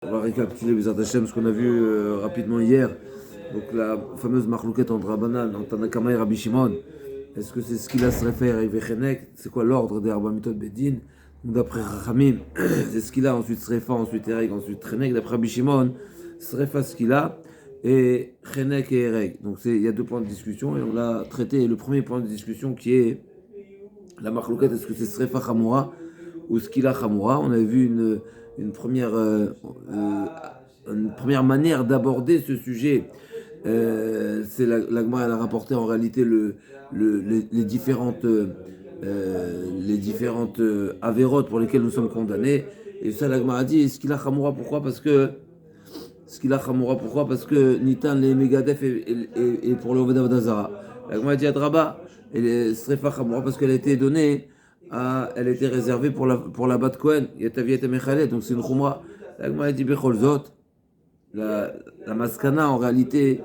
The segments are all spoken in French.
On va récapituler les Hashem, ce qu'on a vu rapidement hier. Donc la fameuse marloquette entre Rabbanan, entre Tanakama et Rabbi Shimon. Est-ce que c'est ce qu'il a se réfère à Vechenek? C'est quoi l'ordre des Arba Mitot Bedin? Donc d'après Rachamim, c'est ce qu'il a, ensuite Srefa, ensuite Ereg, ensuite Chenek. D'après Rabbi Shimon, Srefa ce qu'il a, et Chenek et Ereg. Donc il y a deux points de discussion, et on l'a traité. Le premier point de discussion qui est la marloquette, est-ce que c'est Srefa Chamoura ou Skila Chamoura? On avait vu une première, une première manière d'aborder ce sujet. C'est la Gemara, elle a rapporté en réalité les différentes avérotes pour lesquelles nous sommes condamnés. Et ça, la Gemara a dit Skila Chamoura, pourquoi? Parce que Nitan les Megadef et pour le Oveda Vodazara. La Gemara a dit Adraba, et Srefa Chamoura, parce qu'elle a été donnée elle était réservée pour la Bat Kohen, Yatavi Yatamechale, donc c'est une Khumra. La Gemara a dit Becholzot, la maskana en réalité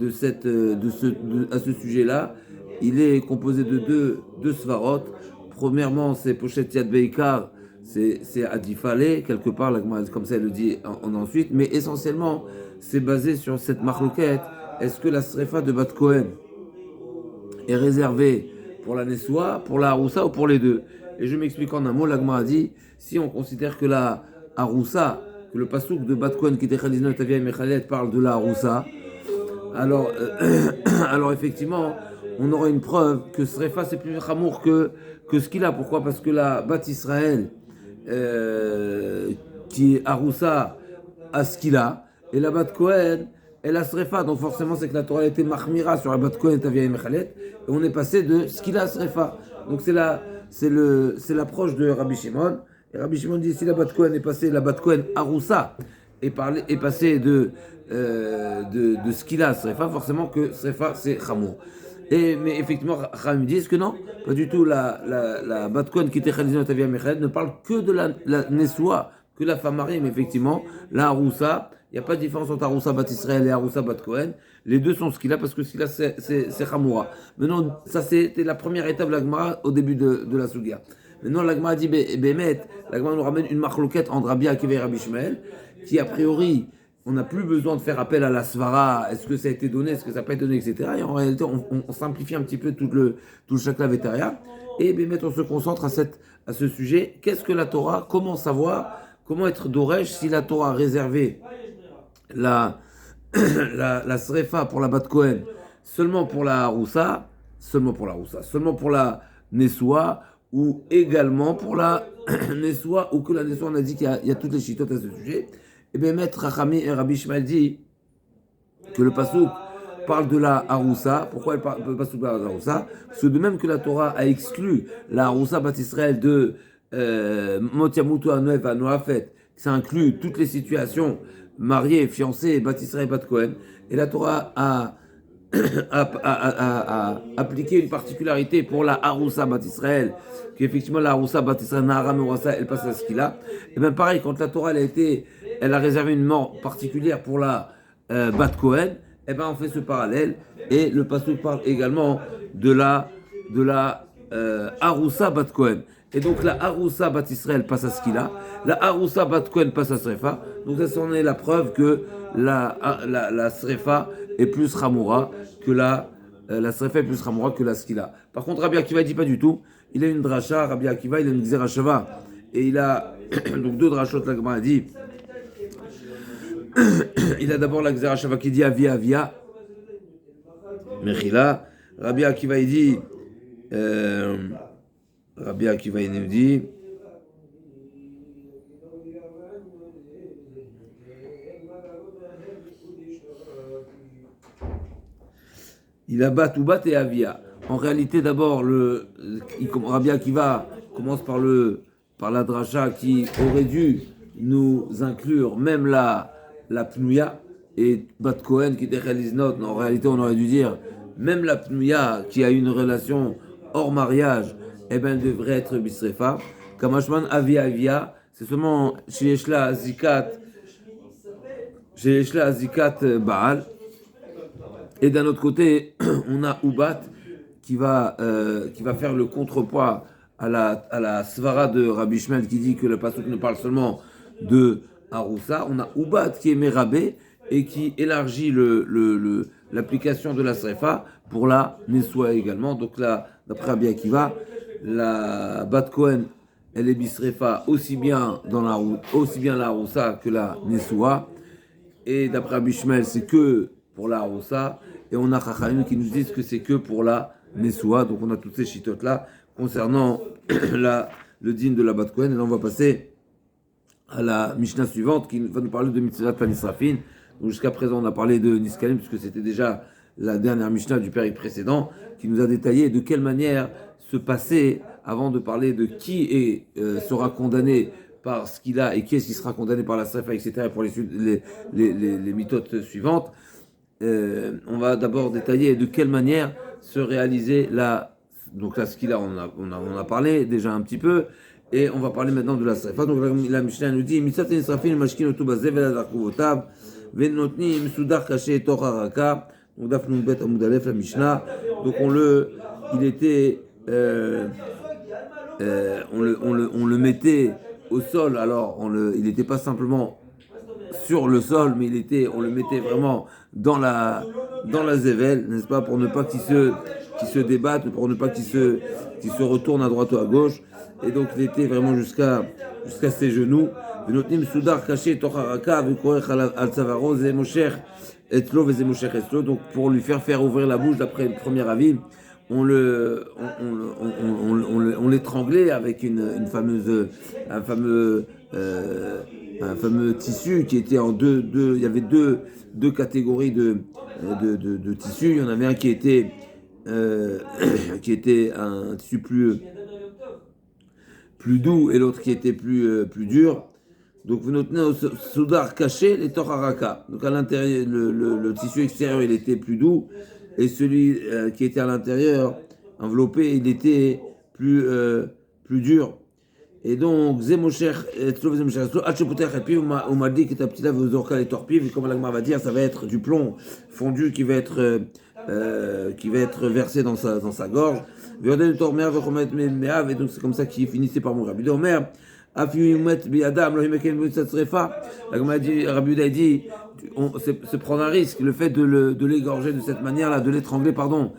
à ce sujet-là, il est composé de deux svarot. Premièrement, c'est Pochet Yad Beikar, c'est Adifale, quelque part, comme ça elle le dit en ensuite, mais essentiellement, c'est basé sur cette marloquette. Est-ce que la Srefa de Bat Kohen est réservée pour la Nessoa, pour la Haroussa ou pour les deux? Et je m'explique en un mot, l'Agma a dit, si on considère que la Haroussa, que le pasouk de Bat Kohen qui était Khalizna Tavia Mechalet parle de la Haroussa, alors, alors effectivement, on aura une preuve que Srefa c'est plus Hamour que ce qu'il a. Pourquoi? Parce que la Bat Israël, qui est Haroussa, a ce qu'il a, et la Bat Kohen, elle a Srefa. Donc forcément, c'est que la Torah a été Mahmira sur la Bat Kohen Tavia Mechalet, et on est passé de ce qu'il a à Srefa. Donc c'est l'approche de Rabbi Shimon. Et Rabbi Shimon dit si la Bat Kohen est passée, la Bat Kohen Haroussa est passée de ce qu'il a à Srefa, forcément que Srefa c'est Chamour. Mais effectivement, Rami disent que non, pas du tout. La Bat Kohen qui était Khalizina Tavia Mechel ne parle que de la Nessoa, que la femme mariée, mais effectivement, la Haroussa, il n'y a pas de différence entre Haroussa Bat Israël et Haroussa Bat Kohen. Les deux sont ce qu'il a parce que ce qu'il a, c'est Chamoura. Maintenant, ça c'était la première étape de la Gemara au début de la Sugia. Maintenant, la Gemara dit Bémet, la Gemara nous ramène une marloquette entre Rabbi Akiva et Rabbi Shmuel, qui a priori, on n'a plus besoin de faire appel à la svara, est-ce que ça a été donné, est-ce que ça n'a pas été donné, etc. Et en réalité, on simplifie un petit peu tout le chakla vétaria. Et Bémet, on se concentre à ce sujet. Qu'est-ce que la Torah? Comment savoir? Comment être d'Oresh si la Torah a réservé la srefa pour la Bat Kohen seulement pour la Haroussa, seulement pour la Nessoa, ou également pour la Nessoa, ou que la Nessoa, on a dit qu'il y a toutes les chitotes à ce sujet. Et bien, Maître Rachami et Rabbi Shmuel dit que le Passouk parle de la Haroussa. Pourquoi le Passouk parle de la Haroussa? Parce que de même que la Torah a exclu la Haroussa Bat Israël de Motiamutu Anoef à Noafet, ça inclut toutes les situations mariées, fiancées, Bat Israël et Bat Kohen. Et la Torah a appliqué une particularité pour la Haroussa Bat Israël, qu'effectivement la Haroussa Bat Israël, Nahara Meurassa, elle passe à ce qu'il a. Et bien pareil, quand la Torah elle a réservé une mort particulière pour la Bat Kohen, et ben on fait ce parallèle, et le pasuk parle également de la Haroussa Bat Kohen. Et donc la Haroussa Bat Israël passe à ce qu'il a, la Haroussa Bat Kohen passe à Srefa. Donc ça c'en est la preuve que la Srefa est plus Ramoura que la Srefa est plus Ramoura que la Skila. Par contre, Rabbi Akiva dit pas du tout. Il a une dracha, Rabbi Akiva, il a une Xerashava. Et il a donc deux drachot, la Gemara dit. Il a d'abord la Xerashava qui dit Avia. Mechila. Rabbi Akiva, il dit. Rabbi Akiva, il nous dit. Il a bat ou bat et avia. En réalité, d'abord, Rabbi Akiva commence par la dracha qui aurait dû nous inclure même la pnouya et Bat Kohen qui était Khaliznot. En réalité, on aurait dû dire même la pnouya qui a une relation hors mariage, eh ben, elle devrait être bisrefa. Kamashman avia, c'est seulement chez Eshla Azikat Baal. Et d'un autre côté, on a Ubat qui va faire le contrepoids à la svara de Rabbi Shmuel qui dit que le pasuk ne parle seulement de Aroussa, on a Ubat qui est Merabé et qui élargit l'application de la Srefa pour la Nessoua également. Donc là, d'après Rabbi Akiva, la Bat Kohen, elle est Bisrefa aussi bien la Aroussa que la Nessoua. Et d'après Rabbi Shmuel, c'est que pour la Aroussa. Et on a Chachamim qui nous disent que c'est que pour la Nessoua. Donc on a toutes ces chitotes là concernant le din de la Bat Kohen. Et là on va passer à la Mishnah suivante qui va nous parler de Mitzvah Panisrafin. Donc jusqu'à présent on a parlé de Niskalim puisque c'était déjà la dernière Mishnah du période précédent qui nous a détaillé de quelle manière se passer avant de parler de qui sera condamné par ce qu'il a et qui est-ce qui sera condamné par la Srefa, etc. pour les méthodes suivantes. On va d'abord détailler de quelle manière se réaliser donc là ce qu'il a, on a parlé déjà un petit peu. Et on va parler maintenant de la Srefa. Donc la Mishnah nous dit Mitzat Nisrafin mashkin otu bazev el adarkuvotav venotnim sudar caché tor haraka. Donc daf nun bet amud alef la Mishnah. Donc on le mettait au sol. Alors il n'était pas simplement sur le sol, mais on le mettait vraiment dans la zével, n'est-ce pas, pour ne pas qu'il se débatte, pour ne pas qu'il se retourne à droite ou à gauche. Et donc il était vraiment jusqu'à ses genoux. Donc pour lui faire ouvrir la bouche d'après le premier avis, on l'étranglait avec un fameux tissu qui était en deux. Il y avait deux catégories de tissus. Il y en avait un qui était un tissu plus doux et l'autre qui était plus dur. Donc vous notez au soudar caché les toraraka. Donc à l'intérieur, le tissu extérieur il était plus doux et celui qui était à l'intérieur enveloppé il était plus dur. Et donc Zemosher on m'a dit que ta petite vous aurez les torpives, comme l'agma va dire, ça va être du plomb fondu qui va être versé dans sa gorge. Et donc c'est comme ça qu'il finissait par mourir. Rabbi Omer, Rabbi Uda dit, c'est prendre un risque, le fait de l'égorger de cette manière-là, de l'étrangler, pour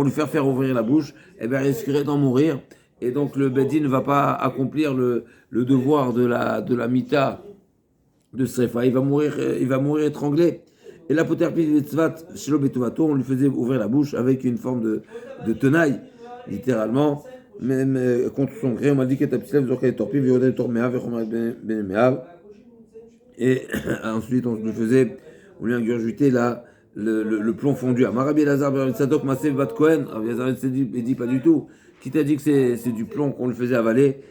lui faire ouvrir la bouche, eh bien, il risquerait d'en mourir. Et donc le Bedin ne va pas accomplir le devoir de la mita de Srefa. Il va mourir étranglé. Et la poterpi tzvat shelo betuvato, on lui faisait ouvrir la bouche avec une forme de tenaille, littéralement, même contre son gré. On m'a dit que ta petite zorka torpi, virodel tormea, vechomer benemeav. Et ensuite on lui ingurgitait le plomb fondu. Marabi Elazar ben Sadok Masev Bat Kohen, Elazar dit pas du tout. Qui t'a dit que c'est du plomb qu'on le faisait avaler?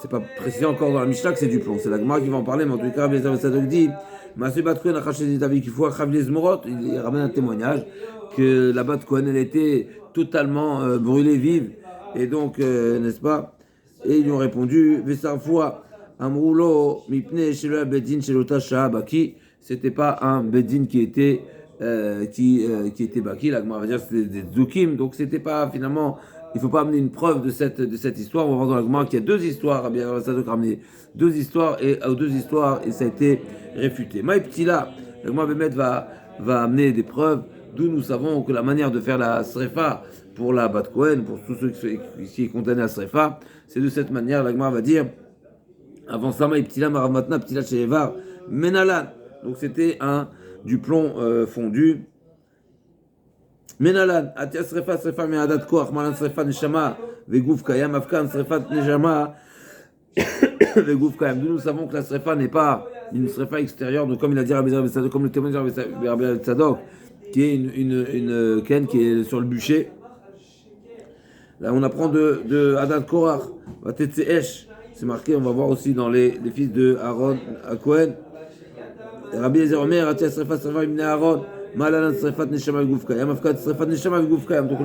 C'est pas précisé encore dans la Mishnah que c'est du plomb. C'est la Gemara qui va en parler, mais en tout cas, Elazar ben Sadok dit Masev Bat Kohen a caché des avis qu'il faut achavler Zmorot. Il ramène un témoignage que la Bat Kohen elle était totalement brûlée vive. Et donc, n'est-ce pas? Et ils lui ont répondu Vesarfoua Amroulo Mipne Shelo Bedin Shelota Shahabaki. C'était pas un Bedin qui était Baki. La Gemara va dire que c'était des Zukim. Donc, c'était pas finalement. Il ne faut pas amener une preuve de cette histoire. On va voir dans la Gemara qu'il y a deux histoires. Rabbi Sadok a ramené deux histoires et ça a été réfuté. Maïptila, la Gemara Bémet va amener des preuves d'où nous savons que la manière de faire la Srefa pour la Bat Kohen, pour tous ceux qui est condamné à Srefa, c'est de cette manière. La Gemara va dire avant ça, Maïptila, Maramatna, Ptila Shevar, Menalan. Donc c'était du plomb fondu. Menalan, Atia Srefa, Meadat Koach, Malan Srefa, Neshama, Vegouf Kayam, Afkan Srefa, Neshama, Vegouf Kayam. Nous savons que la Srefa n'est pas une Srefa extérieure, donc comme il a dit Rabbi Tzadok, comme le témoignage de Rabbi Tzadok, qui est une ken qui est sur le bûcher. Là, on apprend de Adat Korach, Vatetse Esh, c'est marqué, on va voir aussi dans les fils de Aaron, à Cohen. Rabbi Ezer Omer, Atia Srefa, Ibn Aaron. Donc la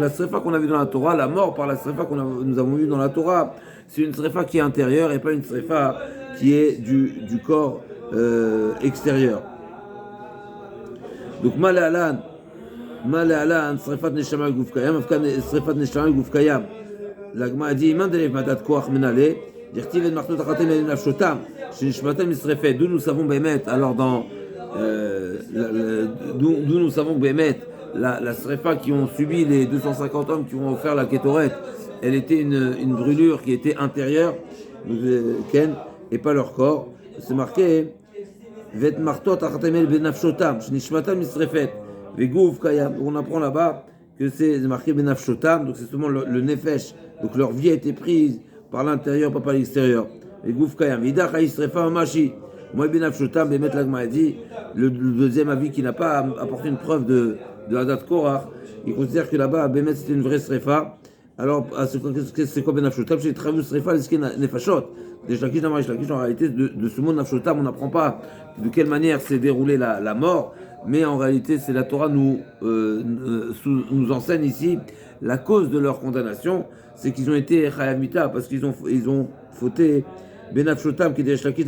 srefa qu'on a vue dans la Torah, la mort par la srefa nous avons vue dans la Torah, c'est une srefa qui est intérieure et pas une srefa qui est du corps extérieur. Donc Malalan, srefat neshama guf kayam, srefat neshama guf kayam. La Gemara dit, Mandelev madat koach menale, dirtiv et martot achatem et nafshotam, chez Nishmatam Israfet, d'où nous savons Bémet, alors d'où nous savons que Bémet, la Srefa qui ont subi les 250 hommes qui ont offert la Kétoret, elle était une brûlure qui était intérieure, Ken, et pas leur corps. C'est marqué Vet martot achatemel benafshotam, shnishmatam misrefet, vegouf kayam. On apprend là-bas que c'est marqué benafshotam, donc c'est seulement le nefesh, donc leur vie a été prise par l'intérieur, pas par l'extérieur. Vegouf kayam, vidach haïsrefa machi. Moi benafshotam, Bemet Lagma a dit, le deuxième avis qui n'a pas apporté une preuve de Hadat Korach, il considère que là-bas, Bemet c'était une vraie srefa. Alors, c'est quoi benafshotam? C'est travu srefa, c'est nefashot. Des Shlakish, en réalité, de ce mot Nafshotam, on n'apprend pas de quelle manière s'est déroulée la mort, mais en réalité, c'est la Torah nous enseigne ici la cause de leur condamnation, c'est qu'ils ont été Chayav Mita, parce qu'ils ont fauté Benafshotam, qui est des Shlakish,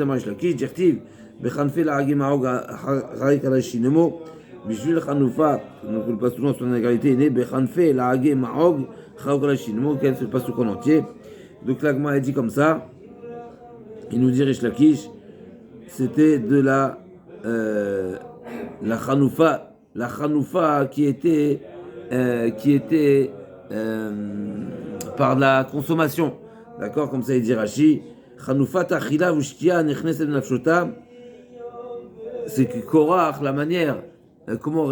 Dirtiv, Bechanfe la Hagemaog, Harik Alashinemo, Bishvil Chanoufa, donc le passe souvent sur l'égalité, est né Bechanfe la Hagemaog, Harik Alashinemo, quel se passe au con entier. Donc l'Agma est dit comme ça. Il nous dit Rish Lakish, c'était de la Chanoufa qui était par la consommation, d'accord, comme ça il dit Rashi, Chanoufa tachila ushkia nechneset nafshota, c'est que Korach, la manière comment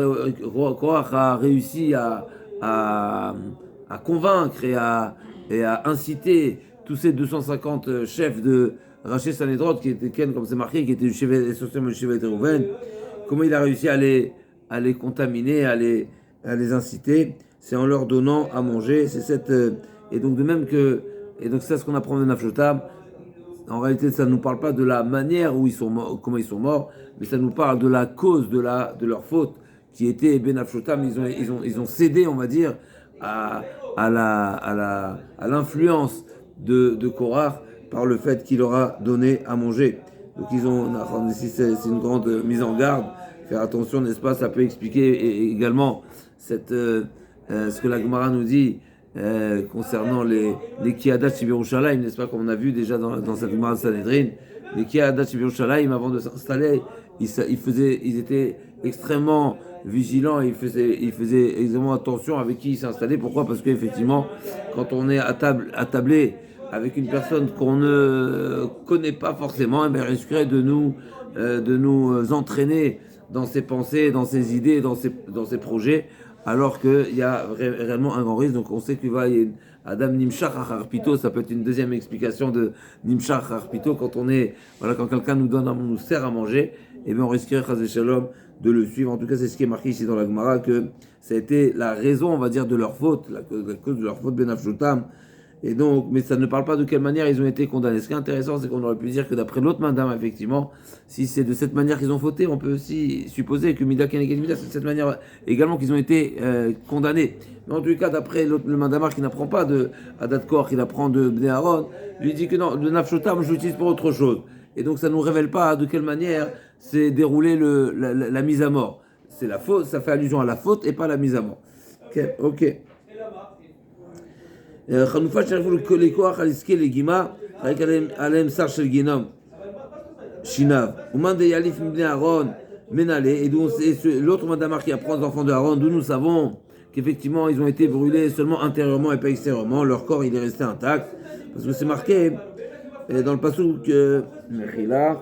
Korach a réussi à convaincre et à inciter tous ces 250 chefs de Raché Sanhedrin, qui était Ken, comme c'est marqué, qui était essentiellement du Shevet Reuven, comment il a réussi à les contaminer, à les inciter, c'est en leur donnant à manger. C'est cette et donc de même que et donc c'est ce qu'on apprend de Nafshotam. En réalité, ça ne nous parle pas de la manière où ils sont morts, comment ils sont morts, mais ça nous parle de la cause de leur faute, qui était Benafshotam. Ils ont cédé, on va dire, à l'influence de Korach par le fait qu'il leur a donné à manger. Donc ici c'est une grande mise en garde. Faire attention, n'est-ce pas? Ça peut expliquer également ce que la Gemara nous dit concernant les Kiyadat Shibirushalayim, n'est-ce pas? Comme on a vu déjà dans cette Gemara de Sanhedrin, les Kiyadat Shibirushalayim, avant de s'installer, ils étaient extrêmement vigilants, ils faisaient extrêmement attention avec qui ils s'installaient. Pourquoi? Parce qu'effectivement, quand on est attablé avec une personne qu'on ne connaît pas forcément, elle risquerait de nous entraîner dans ses pensées, dans ses idées, dans ses projets, alors qu'il y a réellement un grand risque. Donc on sait qu'il va y a Adam Nimshach Harpito, ça peut être une deuxième explication de Nimshach Harpito, quand quelqu'un nous sert à manger, et bien on risquerait Chazé Shalom de le suivre. En tout cas, c'est ce qui est marqué ici dans la Gemara, que ça a été la raison, on va dire, de leur faute, la cause de leur faute, Benafshotam. Et donc, mais ça ne parle pas de quelle manière ils ont été condamnés. Ce qui est intéressant, c'est qu'on aurait pu dire que d'après l'autre madame, effectivement, si c'est de cette manière qu'ils ont fauté, on peut aussi supposer que Mida Keneged Mida, c'est de cette manière également qu'ils ont été condamnés. Mais en tout cas, d'après le mandamar qui n'apprend pas de Hadat Korach, qui apprend de Bnei Aaron, lui dit que non, le Nafshotam, je l'utilise pour autre chose. Et donc, ça ne nous révèle pas de quelle manière s'est déroulée la mise à mort. C'est la faute, ça fait allusion à la faute et pas à la mise à mort. Ok. חנופה שהלכו לכוח על עסקי לגימה, רק עליהם שר של גיהנום, שיניו. ומאן דיאליף מבני אהרון מנהלה, et d'où l'autre mandamar qui apprend aux enfants de Aaron, d'où nous savons qu'effectivement ils ont été brûlés seulement intérieurement et pas extérieurement, leur corps il est resté intact, parce que c'est marqué dans le passouk Mechila,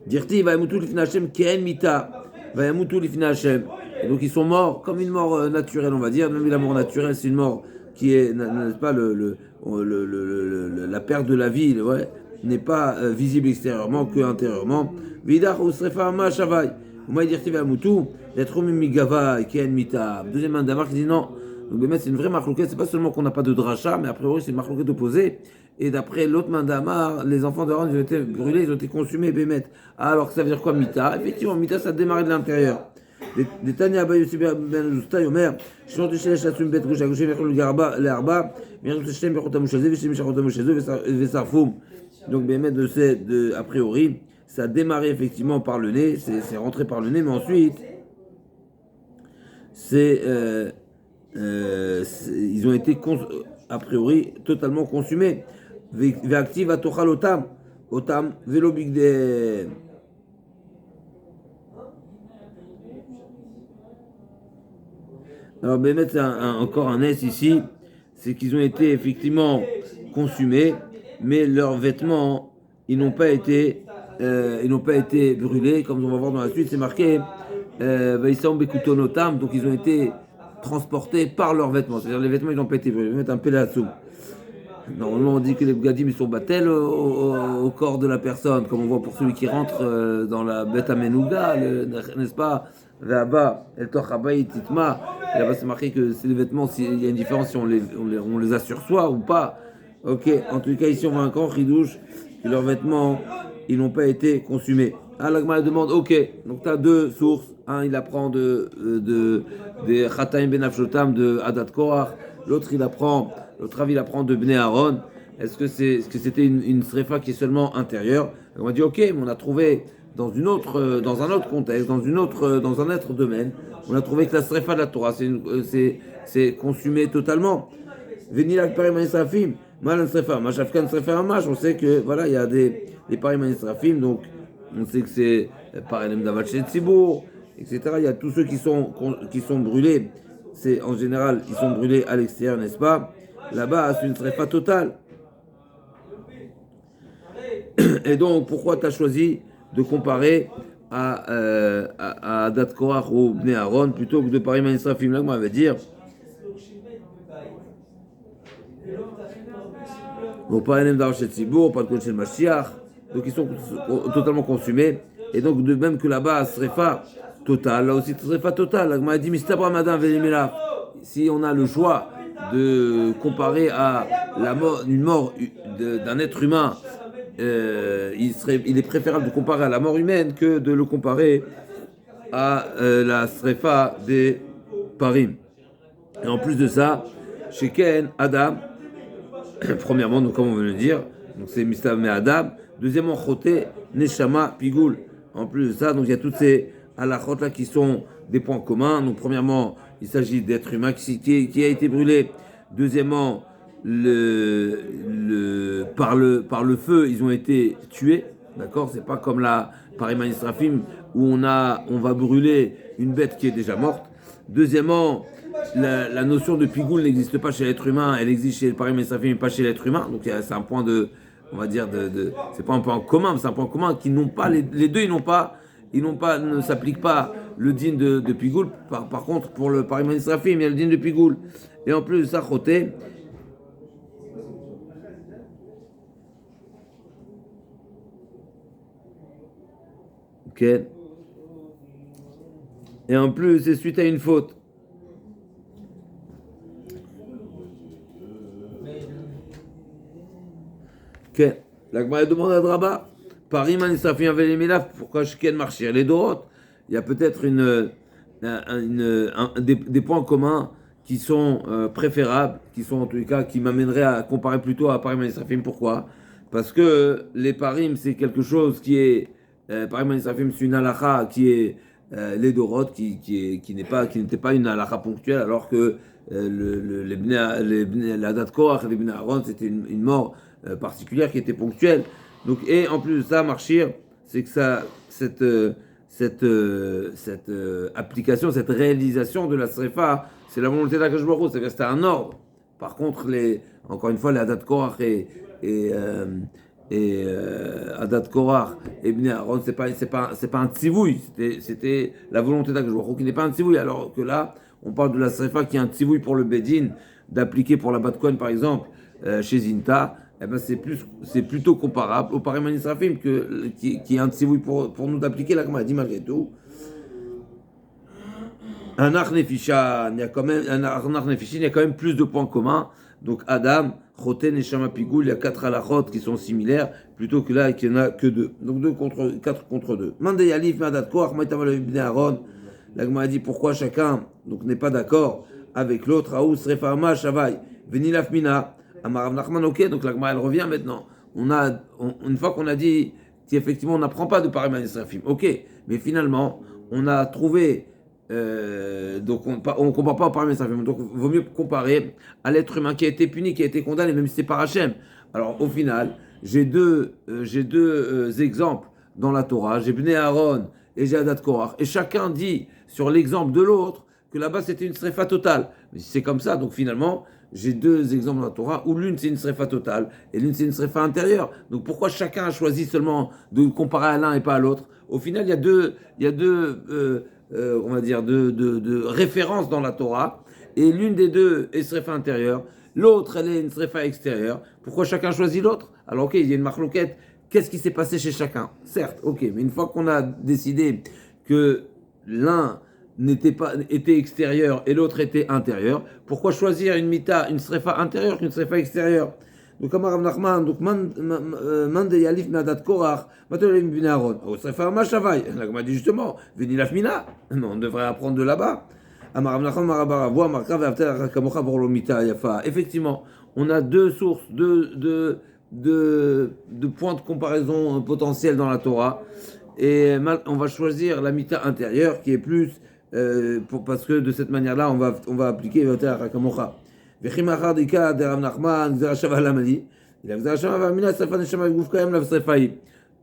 Dirti vayamutu lifnei Hashem ke'en mita, vayamutu lifnei Hashem. Et donc ils sont morts comme une mort naturelle, on va dire. Même la mort naturelle, c'est une mort qui est, n'est-ce pas, la perte de la vie, ouais, n'est pas visible extérieurement que intérieurement. Vidach usrefa ma shavai. Moi dire tiva mutu, d'être migava ken mita. Deuxième mandamar qui dit non. Donc c'est une vraie marloquette. C'est pas seulement qu'on n'a pas de dracha, mais a priori c'est une marloquette opposée. Et d'après l'autre mandamar, les enfants d'Aaron ils ont été brûlés, ils ont été consumés, bémet. Alors que ça veut dire quoi mita? Effectivement, mita ça a démarré de l'intérieur. Détania Bayusi Ben Omer, Shont Shel Shatum Bet Rosh Hagoshem Yachol Garba L'Arba, Mirut Shem Bechotam Shazé, Vishim Shachotam Shazé, Vesarfoum. Donc, bémet a priori, ça a démarré effectivement par le nez, c'est rentré par le nez, mais ensuite, ils ont été a priori totalement consumés. Ve'aktiv Atochalotam, Otam Velo Bigde. Alors, Bémet, c'est encore un S ici, c'est qu'ils ont été effectivement consumés, mais leurs vêtements, ils n'ont pas été brûlés, comme on va voir dans la suite, c'est marqué, Vaïsam Bekutonotam, donc ils ont été transportés par leurs vêtements, c'est-à-dire les vêtements, ils n'ont pas été brûlés. Ils mettent un peu là-dessous. Normalement, on dit que les bgadim ils sont battel au corps de la personne, comme on voit pour celui qui rentre dans la bête amenouga, n'est-ce pas? Là-bas, el tochabaï titma. Et là-bas, c'est marqué que c'est les vêtements, il y a une différence si on les a sur soi ou pas. Ok, en tout cas, ici, on voit un grand chidouche que leurs vêtements, ils n'ont pas été consumés. Ah, l'agma demande, ok, donc tu as deux sources. Un, il apprend des Chataim Ben Afshotam de Adat Korach. L'autre, il apprend de Bnei Aaron. Est-ce que c'était une srefa qui est seulement intérieure? On a dit, ok, mais on a trouvé dans un autre contexte, dans un autre domaine, on a trouvé que la srefa de la Torah, c'est consumé totalement. Venilak parim anisrafim, mal srefa, mashafkan srefa amash. On sait que voilà, il y a des parim anisrafim, donc on sait que c'est pareil d'aval chez Tzibour, etc. Il y a tous ceux qui sont brûlés. C'est en général, ils sont brûlés à l'extérieur, n'est-ce pas? Là-bas, c'est une srefa totale. Et donc, pourquoi tu as choisi de comparer à Adat Korach ou Bnei Aaron plutôt que de parim anisrafim? Là, on va dire. Bon, pas un d'Arach chez Tzibour, pas de Kodesh Mashiach. Donc ils sont totalement consumés. Et donc de même que là-bas, srefa total, là aussi srefa total. La Gemara a dit, Mistabra Madame Velimela. Si on a le choix de comparer à une mort d'un être humain, il est préférable de comparer à la mort humaine que de le comparer à la srefa des parim. Et en plus de ça, chez Ken, Adam, premièrement, donc comme on veut le dire, donc c'est Mistav Me Adam. Deuxièmement, Choté, Neshama, Pigoul. En plus de ça, donc il y a toutes ces halachot là qui sont des points communs. Donc premièrement, il s'agit d'êtres humains qui a été brûlé. Deuxièmement, par le feu, ils ont été tués. D'accord? C'est pas comme la Parim Anisrafim où on va brûler une bête qui est déjà morte. Deuxièmement, la notion de pigoule n'existe pas chez l'être humain, elle existe chez le parim anisrafim, mais pas chez l'être humain. Donc c'est un point on va dire c'est pas un point commun, mais c'est un point commun qui n'ont pas les deux, ne s'appliquent pas le din de pigoule. Par contre, pour le parim anisrafim, il y a le din de pigoule. Et en plus de ça, choté. Ok. Et en plus, c'est suite à une faute. Ok. La Gemara demande à Draba, Parim Anisrafim Velimilaf, pourquoi Shken marchir les Dorot? Il y a peut-être des points communs qui sont préférables, qui sont en tout cas, qui m'amèneraient à comparer plutôt à Parim Anisrafim. Pourquoi? Parce que les Parim, c'est quelque chose qui est. Parim Anisrafim, c'est une halakha qui est les Dorot, qui n'était pas une halakha ponctuelle, alors que la date Korach et les Bnei Aaron, c'était une mort particulière qui était ponctuelle. Donc, et en plus de ça, marchir, c'est que cette application, cette réalisation de la srefa, c'est la volonté d'Akadosh Baruch Hu, c'est-à-dire que c'était un ordre. Par contre, encore une fois, les Adat Korach et Adat Korach et Bnei Aaron, c'est pas un tzivouï, c'était la volonté d'Akadosh Baruch Hu qui n'est pas un tzivouï, alors que là, on parle de la srefa qui est un tzivouï pour le Bedin, d'appliquer pour la Bat Kohen par exemple, chez Zinta. Eh ben c'est plutôt comparable au parim anisrafim qui est un tzivouï pour nous d'appliquer. Là, comme on a dit malgré tout, un arnefishan, il y a quand même plus de points communs. Donc Adam, Choté, Neshama, Pigoul, il y a 4 halachot qui sont similaires, plutôt que là qu'il n'y en a que 2. Donc 4 contre 2. Mandé Yalif, Madat Koach, Maïtamal Ibn Aaron. Là, on a dit pourquoi chacun n'est pas d'accord avec l'autre. Aous, Refama, Shavai, Venilaf Mina. Amarav Nachman, ok, donc la Gemara elle revient maintenant. Une fois qu'on a dit qu'effectivement on n'apprend pas de parim anisrafim, ok, mais finalement on a trouvé, donc on ne compare pas au parim anisrafim, donc il vaut mieux comparer à l'être humain qui a été puni, qui a été condamné, même si c'est par Hachem. Alors au final, j'ai deux exemples dans la Torah, j'ai Bnei Aaron et j'ai Hadat Korach, et chacun dit sur l'exemple de l'autre que là-bas c'était une srefa totale. Mais si c'est comme ça, donc finalement, j'ai deux exemples dans la Torah où l'une c'est une srefa totale et l'une c'est une srefa intérieure. Donc pourquoi chacun a choisi seulement de comparer à l'un et pas à l'autre? Au final, il y a deux on va dire, de références dans la Torah, et l'une des deux est srefa intérieure, l'autre elle est une srefa extérieure. Pourquoi chacun choisit l'autre? Alors ok, il y a une marloquette. Qu'est-ce qui s'est passé chez chacun? Certes, ok, mais une fois qu'on a décidé que l'un était extérieur et l'autre était intérieur, pourquoi choisir une mita, une srefa intérieure qu'une srefa extérieure? Donc, comme Rav Nachman, donc man de yalif nadat korach, matolim bin Aaron. Oh, srefa machavai. On a dit justement, veni lafmina. Non, on devrait apprendre de là-bas. Amar Rav Nachman marabara, voix marka ve'avtel akamocha pour l'omita yafa. Effectivement, on a deux sources, de points de comparaison potentiels dans la Torah. Et on va choisir la mita intérieure qui est plus parce que de cette manière-là, on va appliquer Vater Hakamocha. Vechimachar dika de Rav Nachman, Zerashava Lamali. Il a Zerashava Vamina, Safan Shama Gufkaem, la Srefaï.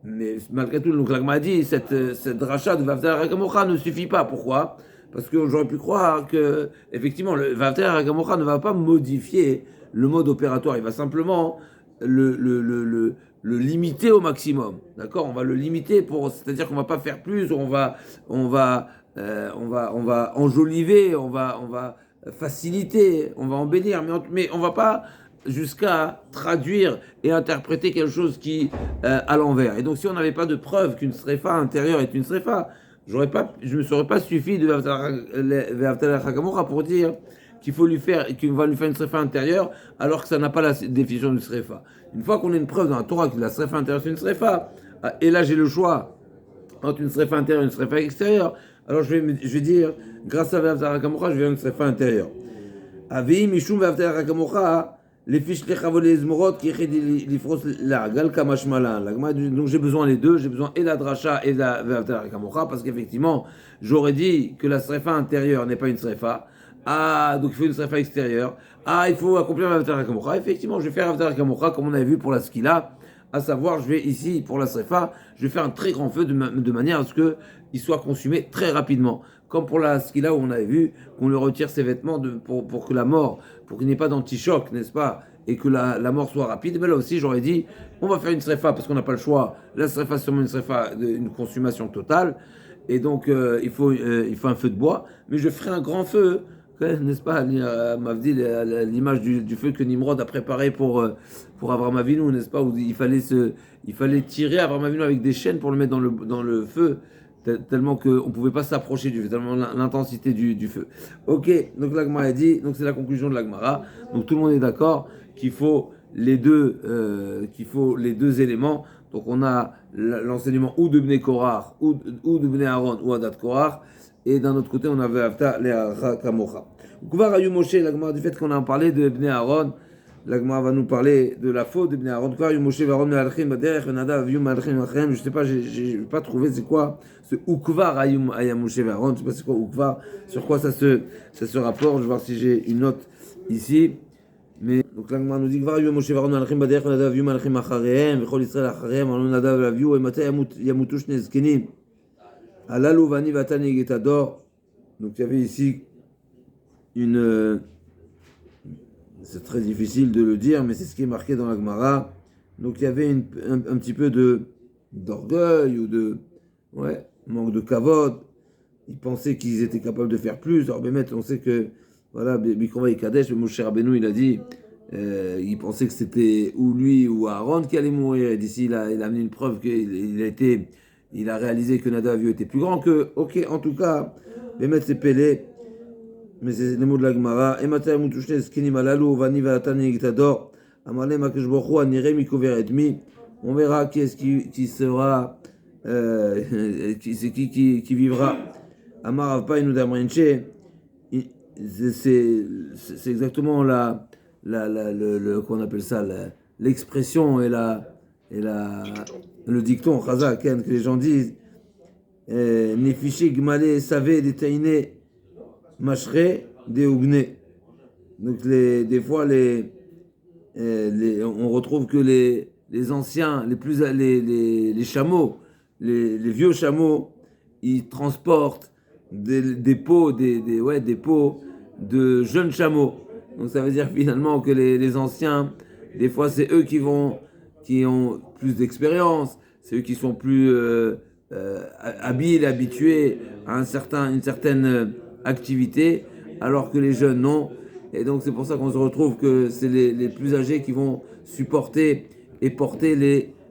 Mais malgré tout, donc l'Agma dit, cette rachat de Vater Hakamocha ne suffit pas. Pourquoi? Parce que j'aurais pu croire que, effectivement, le Vater Hakamocha ne va pas modifier le mode opératoire. Il va simplement le limiter au maximum. D'accord? On va le limiter c'est-à-dire qu'on va pas faire plus, on va enjoliver, on va faciliter, on va embellir, mais on va pas jusqu'à traduire et interpréter quelque chose qui à l'envers. Et donc, si on n'avait pas de preuve qu'une srefa intérieure est une srefa, je ne me serais pas suffi de Ve'avtal Hakamora pour dire qu'il va lui faire une srefa intérieure alors que ça n'a pas la définition de srefa. Une fois qu'on a une preuve dans la Torah que la srefa intérieure c'est une srefa, et là j'ai le choix entre une srefa intérieure et une srefa extérieure, alors je vais dire, grâce à Ve'avtal Hakamora, je vais faire une srefa intérieure. Avi Mishum Ve'avtal Hakamora, les fiches les chavot les zmorot qui l'ifros la gal kamashmala. Donc j'ai besoin les deux, j'ai besoin et la dracha et la Ve'avtal Hakamora parce qu'effectivement j'aurais dit que la srefa intérieure n'est pas une srefa. Ah, donc il faut une srefa extérieure. Ah, il faut accomplir la Ve'avtal Hakamora. Effectivement, je vais faire la Ve'avtal Hakamora comme on avait vu pour la skila. À savoir, je vais ici, pour la srefa, je vais faire un très grand feu de manière à ce qu'il soit consumé très rapidement. Comme pour la skila où on avait vu qu'on lui retire ses vêtements pour que la mort, pour qu'il n'y ait pas d'antichoc, n'est-ce pas? Et que la mort soit rapide. Mais là aussi, j'aurais dit, on va faire une srefa parce qu'on n'a pas le choix. La srefa, c'est seulement une srefa, une consommation totale. Et donc, il faut un feu de bois. Mais je ferai un grand feu, n'est-ce pas? Mavdi, l'image du feu que Nimrod a préparé pour Avraham Avinu, n'est-ce pas? Où il fallait tirer Avraham Avinu avec des chaînes pour le mettre dans le feu, tellement qu'on ne pouvait pas s'approcher du feu, tellement l'intensité du feu. Ok, donc l'Agmara a dit, donc c'est la conclusion de l'Agmara. Donc tout le monde est d'accord qu'il faut les deux éléments. Donc on a l'enseignement ou de Bnei Korach, ou de Bnei Aaron, ou Hadat Korach. Et d'un autre côté, on avait Avta le Kamocha. Kvar Ayu Moshe, l'Agmara, du fait qu'on a parlé de Bnei Aaron, l'Agmara va nous parler de la faute de Bnei Aaron. Kvar Ayu Moshe, Aaron Me'alchim, Baderech, Nadav, Avihu Me'alchim, Achem. Je sais pas, j'ai pas trouvé c'est quoi ce Ukvar Ayu Moshe, Aaron. Je sais pas c'est quoi Ukvar, sur quoi ça se rapporte. Je vais voir si j'ai une note ici. Mais donc l'Agmara nous dit Kvar Ayu Moshe, Aaron Me'alchim, Baderech, Nadav, Avihu Me'alchim, Acharem, Vechol Israël Acharem, Aaron Nadav, Avihu, et Matei Yamutu Shnei Zkenim. Alalou Vani Vatani Getador. Donc il y avait ici c'est très difficile de le dire, mais c'est ce qui est marqué dans la Gemara. Donc il y avait un petit peu d'orgueil ou manque de kavod. Ils pensaient qu'ils étaient capables de faire plus. Alors Bémet, on sait que voilà, Bikova et Kadesh, Moshe Rabbeinu, il a dit, il pensait que c'était ou lui ou Aaron qui allait mourir. Et d'ici, il a amené une preuve il a réalisé que Nadav était plus grand que. Ok, en tout cas, Bémet c'est Pélé. Mais c'est les mots de la Gemara. Emata Moutushne Skinim Alalu, Vani Valatani Gitador, Amale Makeshbochu, Anire Mikover Edmi. On verra qui est-ce qui sera, qui vivra. Amar Avpa Inouda Mrenche. C'est exactement qu'on appelle ça, l'expression et le dicton, Chazak, que les gens disent. Nefishi Gmale Save Detaine. Mashre de Ugne. Donc des fois on retrouve que les anciens, les chameaux, les vieux chameaux, ils transportent des pots, des pots de jeunes chameaux. Donc ça veut dire finalement que les anciens, des fois c'est eux qui ont plus d'expérience, c'est eux qui sont plus habiles, habitués à une certaine activité, alors que les jeunes non. Et donc c'est pour ça qu'on se retrouve que c'est les plus âgés qui vont supporter et porter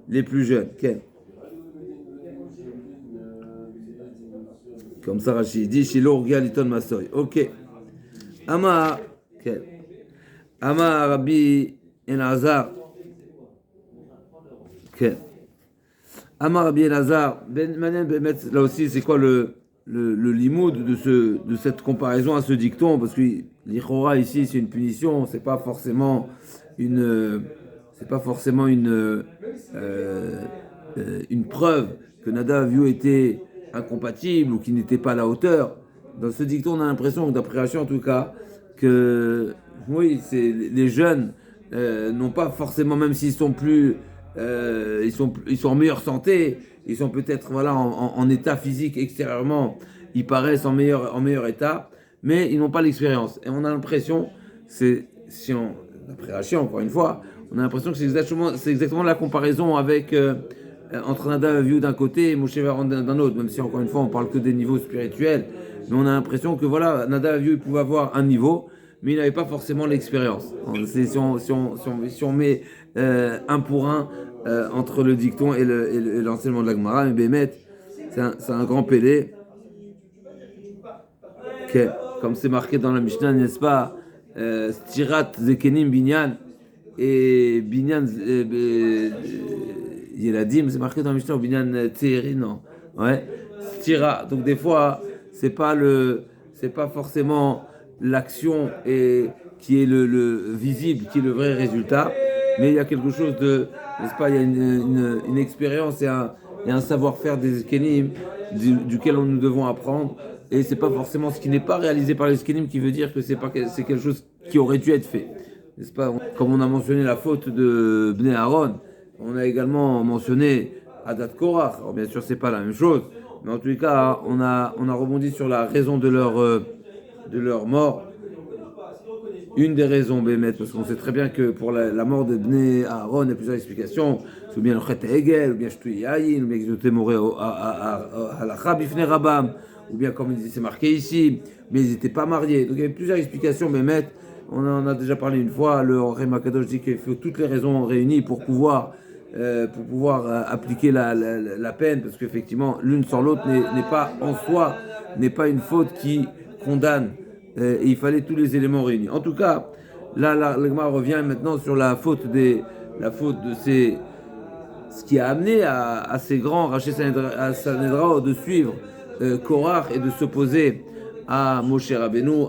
les plus jeunes. Okay. Comme ça Rachid dit, Shilo Galiton Masoy. Ok. Amar, okay. Amar Rabbi Elazar. Okay. Amar Rabbi Elazar. Là aussi, c'est quoi le limoud de cette comparaison à ce dicton? Parce que l'Ichora ici, c'est une punition, c'est pas forcément une une preuve que Nadav Avihu était incompatible ou qu'il n'était pas à la hauteur. Dans ce dicton, on a l'impression, d'après Rachid en tout cas, que oui, les jeunes n'ont pas forcément, même s'ils sont plus, ils sont en meilleure santé, ils sont peut-être voilà en état physique extérieurement, ils paraissent en meilleur état, mais ils n'ont pas l'expérience. Et on a l'impression, d'après Rachid encore une fois, on a l'impression que c'est exactement la comparaison avec entre Nadav Avihu d'un côté et Moshe Aaron d'un autre, même si encore une fois on parle que des niveaux spirituels, mais on a l'impression que voilà, Nadav Avihu pouvait avoir un niveau, mais il n'avait pas forcément l'expérience. Si on met un pour un entre le dicton et l'enseignement de la Gemara, mais Bémet, c'est un grand pélé. Okay. Comme c'est marqué dans la Mishnah, n'est-ce pas, Stirat Zekenim Binyan et Binyan Yeladim, c'est marqué dans la Mishnah, ou Binyan Tzeiri, non. Ouais. Stira. Donc des fois, c'est pas forcément l'action qui est le visible, qui est le vrai résultat, mais il y a quelque chose de, n'est-ce pas, il y a une expérience et un savoir-faire des Eskenim duquel nous devons apprendre. Et c'est pas forcément ce qui n'est pas réalisé par les Eskenim qui veut dire que c'est quelque chose qui aurait dû être fait. N'est-ce pas? Comme on a mentionné la faute de Bnei Aaron, on a également mentionné Adat Korach. Alors bien sûr, c'est pas la même chose, mais en tous les cas, on a rebondi sur la raison de leur mort. Une des raisons, Bémet, parce qu'on sait très bien que pour la mort de Bnei Aaron, il y a plusieurs explications. C'est ou bien le Chet Hegel, ou bien Shtuy Yayin, ou bien qu'ils étaient morés à la Bifnei Rabam, ou bien comme c'est marqué ici, mais ils n'étaient pas mariés. Donc il y a plusieurs explications, Bémet. On en a déjà parlé une fois. Le Rema Kadosh dit qu'il faut toutes les raisons réunies pour pouvoir appliquer la peine, parce qu'effectivement, l'une sans l'autre n'est pas en soi, n'est pas une faute qui condamne. Et il fallait tous les éléments réunis. En tout cas, là, la Gemara revient maintenant sur la faute de ce qui a amené à ces grands Raché Sanhedrin de suivre Korach et de s'opposer à Moshe Rabbeinu,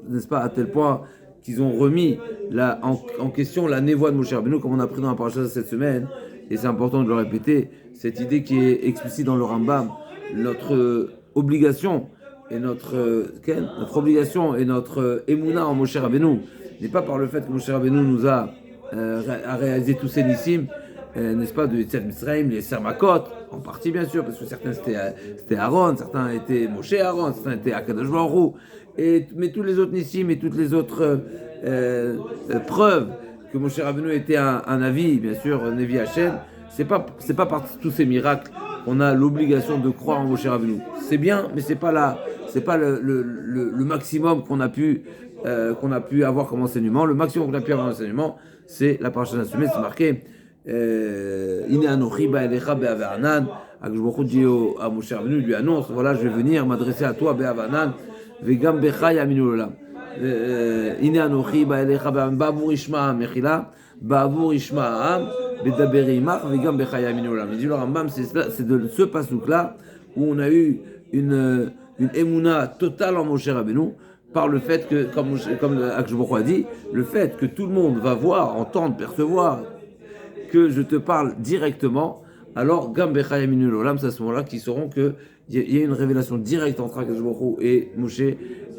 n'est-ce pas, à tel point qu'ils ont remis en question la névoie de Moshe Rabbeinu, comme on a appris dans la paracha cette semaine, et c'est important de le répéter, cette idée qui est explicite dans le Rambam, notre obligation et notre obligation et notre émouna en Moshe Rabbeinu n'est pas par le fait que Moshe Rabbeinu nous a réalisé tous ces nissim, n'est-ce pas, de Yetziat Mitzrayim, les Sermakot, en partie bien sûr, parce que certains c'était Aaron, certains étaient Moshe Aaron, certains étaient Akadosh Baruch Hu, mais tous les autres nissim et toutes les autres preuves que Moshe Rabbeinu était un Navi, bien sûr, Nevi Hashem, c'est pas par tous ces miracles qu'on a l'obligation de croire en Moshe Rabbeinu. C'est bien, mais c'est pas le maximum qu'on a pu avoir comme enseignement. Le maximum qu'on a pu avoir comme enseignement, c'est la paracha d'Assumé, c'est marqué Ine anochi ba'elecha be'avanan. Akshbochou dit à Moshe Rabbeinu, lui annonce, voilà, je vais venir m'adresser à toi be'avanan, vegam becha yaminu l'olam. Ine anochi ba'elecha be'avanan, ba'avur ishma mechila, ba'avur ishma ha'am, bedaberi imach, vegam becha yaminu l'olam. Il dit le Rambam, c'est de ce pasouk-là où on a eu une émouna totale en Moshe Rabbeinu, par le fait que, comme Akshbochou a dit, le fait que tout le monde va voir, entendre, percevoir que je te parle directement, alors Gam Bechayaminu l'Olam, c'est à ce moment-là qu'ils sauront qu'il y a une révélation directe entre Akshbochou et Moshe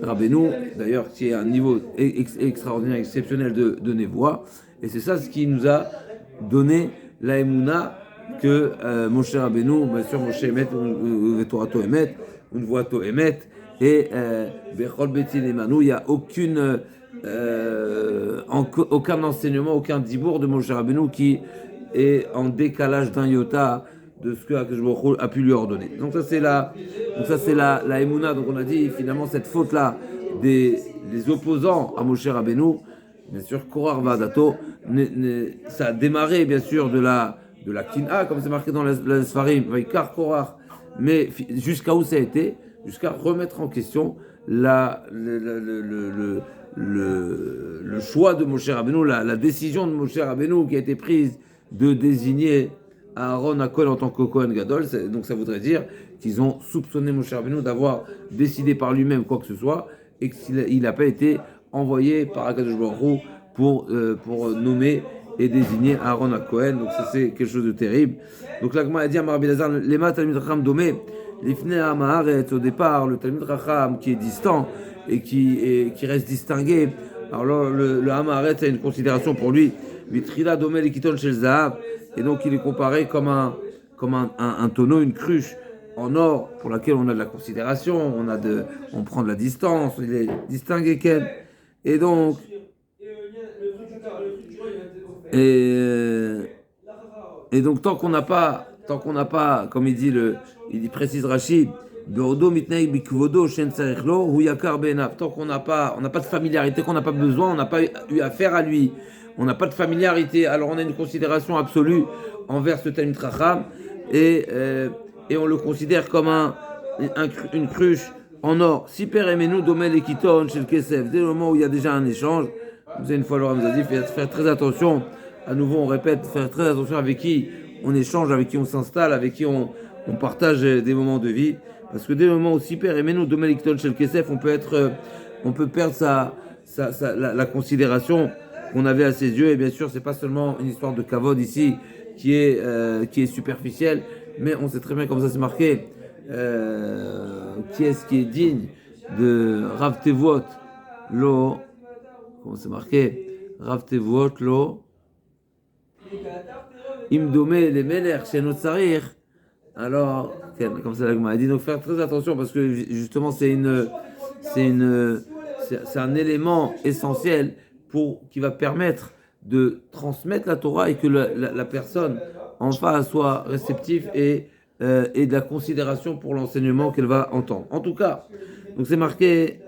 Rabbeinu, d'ailleurs qui est un niveau extraordinaire, exceptionnel de névoie, et c'est ça ce qui nous a donné la Emouna que Moshe Rabbeinu, bien sûr Moshe Emet, Vetorato Emet, Unvoato Emet, et Bechol Betin Emanu, il n'y a aucun enseignement, aucun dibour de Moshe Rabbeinu qui est en décalage d'un iota de ce que Akadosh Baruch Hu a pu lui ordonner. Donc ça c'est la Emouna. Donc on a dit finalement cette faute là des opposants à Moshe Rabbeinu, bien sûr Korar Vadato, ça a démarré bien sûr de la Kina, comme c'est marqué dans la Sfarim, Vaikar Korar, mais jusqu'à où ça a été, jusqu'à remettre en question le choix de Moshe Rabbeinu, la décision de Moshe Rabbeinu qui a été prise de désigner Aaron à Kohen en tant que Kohen Gadol. Donc ça voudrait dire qu'ils ont soupçonné Moshe Rabbeinu d'avoir décidé par lui-même quoi que ce soit et qu'il n'a pas été envoyé par Akadosh Baruch Hu pour nommer et désigner Aaron à Kohen. Donc ça c'est quelque chose de terrible. Donc la Gemara a dit à Rabbi Elazar, Lema Talmid Racham Domé, l'Ifnei Ha'aret, au départ le Talmid Racham qui est distant et qui reste distingué. Alors le Ha'aret a une considération pour lui, Vitrila Domé l'Ekiton Shel Zahav, et donc il est comparé comme un tonneau, une cruche en or pour laquelle on a de la considération, on prend de la distance, il est distingué Ken. Et donc et donc tant qu'on n'a pas, comme il précise Rachid, tant qu'on n'a pas de familiarité, qu'on n'a pas besoin, on n'a pas eu affaire à lui, on n'a pas de familiarité, alors on a une considération absolue envers ce Talmid Chacham et on le considère comme une cruche en or. Si Père Emenu Domel Ekiton chez le Kesef, dès le moment où il y a déjà un échange, une fois Laura nous a dit faire très attention, à nouveau on répète, faire très attention avec qui on échange, avec qui on s'installe, avec qui on partage des moments de vie, parce que dès le moment où si Père Emenu Domel Ekiton chez le Kesef, on peut perdre la considération qu'on avait à ses yeux. Et bien sûr c'est pas seulement une histoire de kavod ici qui est superficielle, mais on sait très bien comme ça c'est marqué, qui est-ce qui est digne de Rav Tevuot Lo, comment c'est marqué, Rav Tevuot Lo Imdomé les Meler chez notre Sarir. Alors comme ça la Gemara a dit, donc faire très attention parce que justement c'est un élément essentiel qui va permettre de transmettre la Torah et que la personne en face soit réceptive et de la considération pour l'enseignement qu'elle va entendre. En tout cas, donc c'est marqué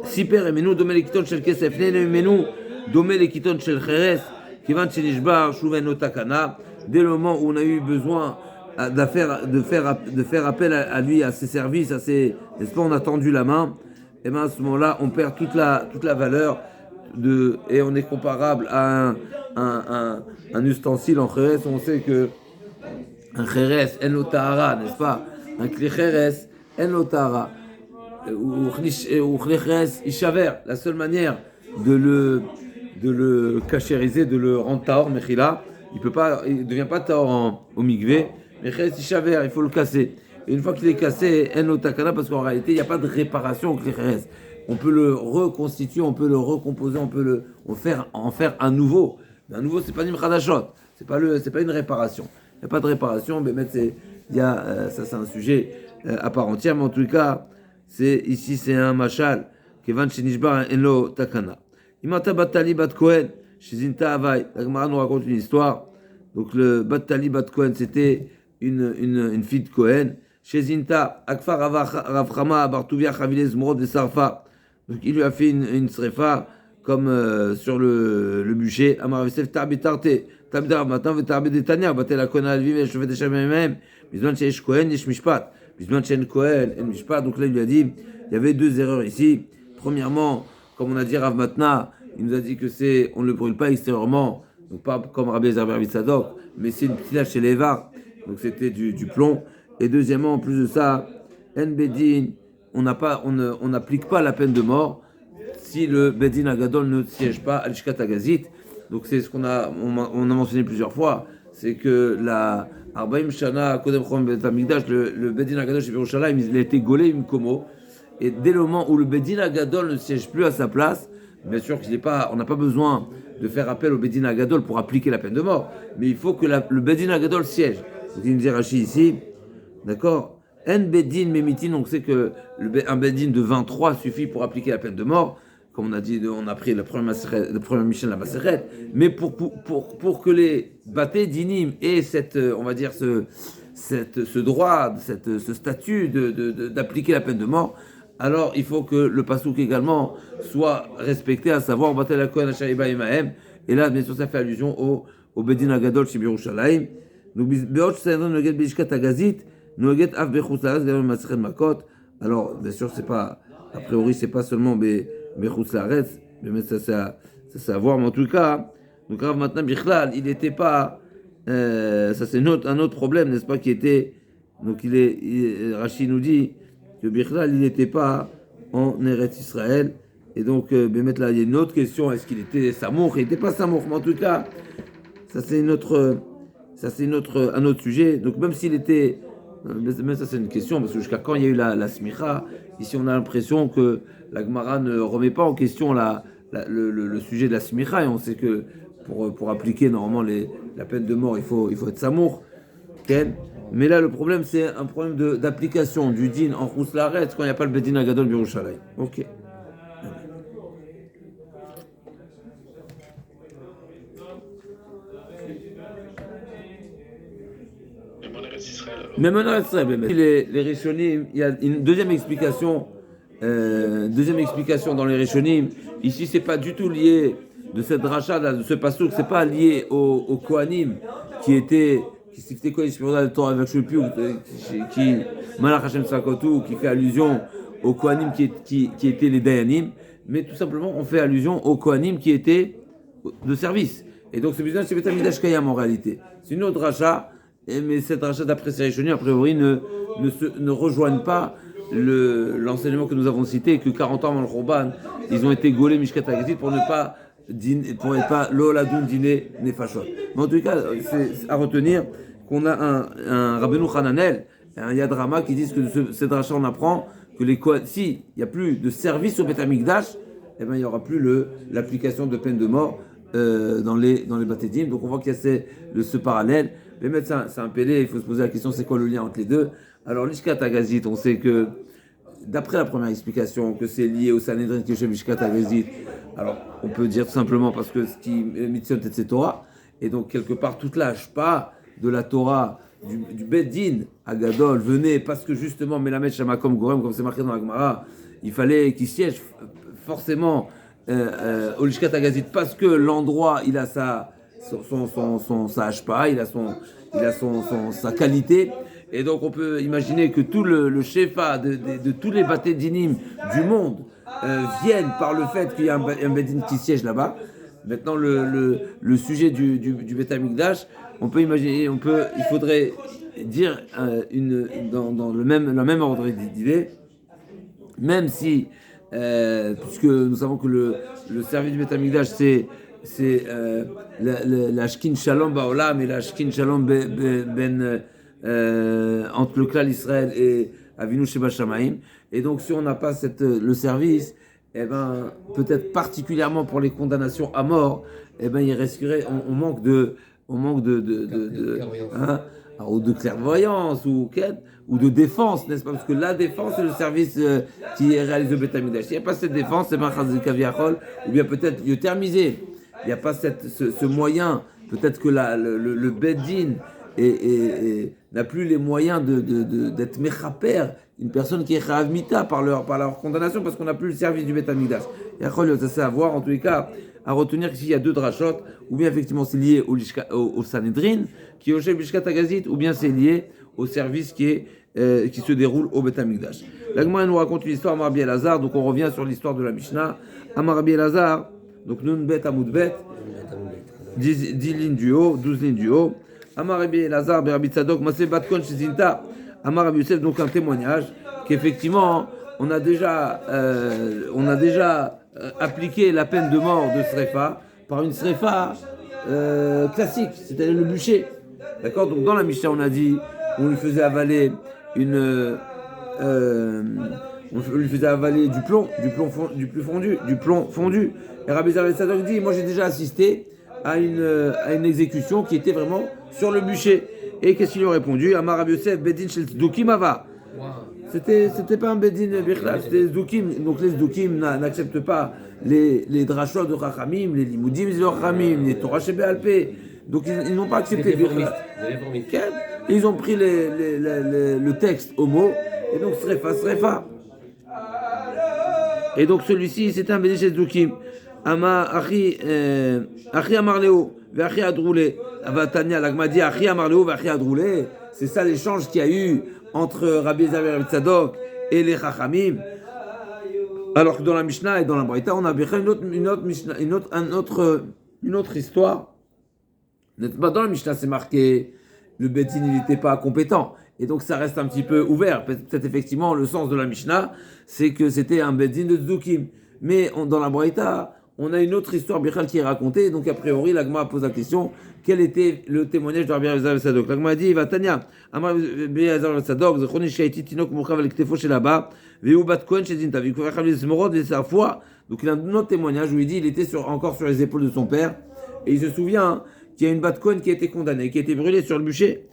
Siper Emenu Domel Ekiton Shel Kesef, Emenu Domel Ekiton Shel Cheres, Kivan Shenishbar Shuven Otakana. Dès le moment où on a eu besoin de faire appel à lui, à ses services, n'est-ce pas, on a tendu la main, et bien à ce moment-là, on perd toute la valeur et on est comparable à un ustensile en Cheres. On sait que un Cheres en otahara, n'est-ce pas, un Kli Cheres en otahara, ou Kli Cheres ishaver, la seule manière de le cachériser, de le rendre tahor mechila, il ne devient pas tahor au mikvé, mais Cheres ishaver, il faut le casser. Et une fois qu'il est cassé, en otakana, parce qu'en réalité il n'y a pas de réparation au Kli Cheres. On peut le reconstituer, on peut le recomposer, on peut en faire un nouveau. Mais un nouveau, c'est pas une khadashot, c'est pas une réparation. Il n'y a pas de réparation, mais ça c'est un sujet à part entière. Mais en tout cas, ici c'est un machal. Kevan shenishbar enlo takana. Imata batali bat Kohen, shizinta avai. La Gemara nous raconte une histoire. Donc le batali bat Kohen, c'était une fille de Kohen. Shizinta akfar ravchama bartuvia chavilez zmorod de sarfa. Donc il lui a fait une srefa comme sur le bûcher. Amar Vesef Tarbi Tarte, Tabdar Matan, Vetarbi Detania, Batel la Kona Alvive, Chauvet de Chamem, Bisman Chesh Kohen, Yesh Mishpat, Bisman Chen Kohen, en Mishpat. Donc là il lui a dit, il y avait deux erreurs ici. Premièrement, comme on a dit Rav Matna, il nous a dit que on ne le brûle pas extérieurement, donc pas comme Rabbi Eliezer ben Tzadok, mais c'est une petite chez les Var, donc c'était du plomb. Et deuxièmement, en plus de ça, En Bedin, on n'applique pas la peine de mort si le Bedin Agadol ne siège pas à l'Ishkat Agazit. Donc c'est ce on a mentionné plusieurs fois, c'est que la Arbaim Shana Kodem Chom Bet Hamikdash, le Bedin Agadol chez Yerushalayim, il a été gaulé Imkomo, et dès le moment où le Bedin Agadol ne siège plus à sa place, bien sûr on n'a pas besoin de faire appel au Bedin Agadol pour appliquer la peine de mort, mais il faut que le Bedin Agadol siège. Donc il nous dit Rashi ici, d'accord, En Bedin Memitin, donc c'est que un Bedin de 23 suffit pour appliquer la peine de mort, comme on a dit, on a pris le premier Mishnah de la Maseret, mais pour que les Baté Dinim aient cette, on va dire, ce droit, ce statut d'appliquer la peine de mort, alors il faut que le pasouk également soit respecté, à savoir Batel HaKohen HaShariba Imahem. Et là, bien sûr, ça fait allusion au Bedin Agadol chez Birushalayim. Donc, Be'ot Sanedrin Noget Bishkat Agazit, Noget Av Bechutz Laaretz, Gamer Masechet Makot. Alors, bien sûr, c'est pas, a priori, c'est pas seulement Bechutz Laaretz, mais ça c'est à voir. Mais en tout cas, donc Rav maintenant Bichlal, il n'était pas, ça c'est un autre problème, n'est-ce pas, qui était, donc Rashi nous dit que Bichlal, il n'était pas en Eretz Israël. Et donc, Bémet, là, il y a une autre question, est-ce qu'il était Samour? Il n'était pas Samour, mais en tout cas, ça c'est un autre sujet. Donc, même s'il était, même ça c'est une question, parce que jusqu'à quand il y a eu la smicha, ici on a l'impression que la Gemara ne remet pas en question le sujet de la smicha, et on sait que pour appliquer normalement la peine de mort, il faut être Samour. Okay. Mais là, le problème, c'est un problème d'application du din en Chutz Laaretz quand il n'y a pas le Bedin Agadol Birushalayim. Ok. Même en Eretz Israël. Les Rishonim, il y a une deuxième explication dans les Rishonim. Ici, c'est pas du tout lié de cette dracha, de ce passouk, c'est pas lié au Kohanim qui c'était quoi le Torah avec Shupiou, qui Malach Hashem Sakotou, qui fait allusion aux Kohanim qui étaient les Dayanim, mais tout simplement on fait allusion aux Kohanim qui étaient de service. Et donc c'est besoin de Beth Amikdash Kayam en réalité. C'est une autre dracha, mais cette dracha d'après Séréchoni, a priori ne rejoignent pas l'enseignement que nous avons cité, que 40 ans avant le Khorban, ils ont été gaulés Mishkat Agazit pour ne pas l'Oladun dîner Nefashot. Mais en tout cas, c'est à retenir qu'on a un Rabbeinu Hananel, un Yad Rama qui disent que de cette dracha on apprend que si il n'y a plus de service au Beth Amikdash, eh ben il n'y aura plus l'application de peine de mort dans les Batédim. Donc on voit qu'il y a ce parallèle. Mais mettre c'est un pélé, il faut se poser la question, c'est quoi le lien entre les deux? Alors l'Ishkat Agazit, on sait que d'après la première explication, que c'est lié au Sanhedrin qui est chez Mishkat Agazit. Alors on peut dire tout simplement parce que ce qui mitzvot et Torah, et donc quelque part toute la hashpa de la Torah du Beddin Agadol venait parce que justement Melamed Shamakom Gorem, comme c'est marqué dans la Gemara, il fallait qu'il siège forcément au Lishkat Agazit parce que l'endroit il a sa hashpa, il a sa qualité. Et donc on peut imaginer que tout le shefa de tous les Baté Dinim du monde viennent par le fait qu'il y a un Bedin qui siège là-bas. Maintenant le sujet du Beth Amikdash, on peut imaginer, il faudrait dire dans la même ordre d'idée, même si puisque nous savons que le service du Beth Amikdash c'est la Shkin Shalom Baolam et la Shkin Shalom entre le clan Israël et Avinu Sheba Shamaim. Et donc, si on n'a pas le service, eh ben, peut-être particulièrement pour les condamnations à mort, eh ben, il resterait, on manque de ou de clairvoyance ou de défense, n'est-ce pas? Parce que la défense, c'est le service qui est réalisé au Beth Amikdash. S'il n'y a pas cette défense, c'est Kaviachol, ou bien peut-être thermisé. Il n'y a pas ce moyen, peut-être que le Beddin n'a plus les moyens d'être mechaper une personne qui est chayav mita par leur condamnation parce qu'on n'a plus le service du Beth Amikdash. Et ça c'est à voir, en tous les cas, à retenir qu'ici il y a deux drachot, ou bien effectivement c'est lié au Sanhedrin, qui est au Sheb Bishkat Agazit, ou bien c'est lié au service qui se déroule au Beth Amikdash. La Gemara nous raconte l'histoire Amar Rabbi Elazar, donc on revient sur l'histoire de la Mishnah. Amar Rabbi Elazar, donc Nun Bet Amud Bet, 10 lignes du haut, 12 lignes du haut. Amar Rabbi Elazar, Rabbi Tzadok, Maseh Batkon Shizinta, Amar Rabbi Yosef, donc un témoignage qu'effectivement on a déjà appliqué la peine de mort de Srefa par une Srefa classique, c'est-à-dire le bûcher. D'accord? Donc dans la Mishnah on a dit on lui faisait avaler on lui faisait avaler du plomb fondu. Et Rabbi Zalman Sadok dit, moi j'ai déjà assisté à une exécution qui était vraiment sur le bûcher. Et qu'est-ce qu'ils lui ont répondu? Amar Rabbi Yosef, Bedin Shel Tzdukim Ava. C'était pas un Bedin Bichlal, c'était Zdukim. Donc les Zdukim n'acceptent pas les drachot de Chachamim, les Limudim de Chachamim, les Torah Shebéalpé. Donc ils n'ont pas accepté Bichlal. Ils ont pris le texte au mot, et donc Srefa. Et donc celui-ci, c'était un Bedin Shel Zdukim. Ama Achi Amarleo, Ve'achi Adroulé. Avatania, l'Agma dit Achi Amarleo, Ve'achi Adroulé. C'est ça l'échange qu'il y a eu entre Rabbi Eliezer et Rabbi Tzadok et les Chachamim. Alors que dans la Mishnah et dans la Braïta, on a une autre histoire. Dans la Mishnah, c'est marqué le Betin, il n'était pas compétent. Et donc ça reste un petit peu ouvert. Peut-être effectivement, le sens de la Mishnah, c'est que c'était un Betin de Tzdukim. Mais dans la Braïta, on a une autre histoire Bichal qui est racontée. Donc a priori, l'Agma pose la question, quel était le témoignage de Rabbi Eliezer Sadok? L'Agma dit, Vatania, Amar Rabbi Eliezer Sadok, Zechoni Shaiti Tinok Mochav al Ktefo Shelaba, Veu Bat Kohen Shezinta, Vikover Chavis Smorod, et sa foi. Donc il a un autre témoignage où il dit, il était encore sur les épaules de son père. Et il se souvient qu'il y a une Bat Kohen qui a été condamnée, qui a été brûlée sur le bûcher.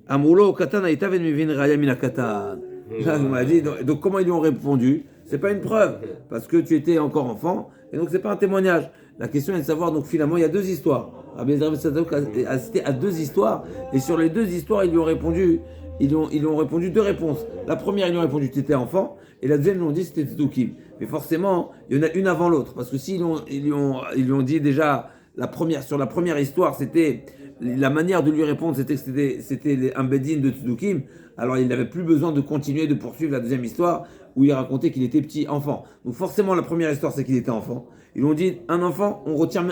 Amroulo Katan Aïta Ven Mivin Raya Mina Katan. L'Agma dit, donc comment ils lui ont répondu? C'est pas une preuve, parce que tu étais encore enfant, et donc c'est pas un témoignage. La question est de savoir, donc finalement, il y a deux histoires. Rabbi Eliezer Sadok a assisté à deux histoires, et sur les deux histoires, ils lui ont répondu deux réponses. La première, ils lui ont répondu, tu étais enfant, et la deuxième, ils lui ont dit, c'était Tzdukim. Mais forcément, il y en a une avant l'autre, parce que s'ils lui ont dit déjà, sur la première histoire, c'était, la manière de lui répondre, c'était que c'était un bedin de Tzdukim, alors il n'avait plus besoin de continuer de poursuivre la deuxième histoire, où il racontait qu'il était petit enfant. Donc forcément, la première histoire, c'est qu'il était enfant. Ils lui ont dit, un enfant, on retient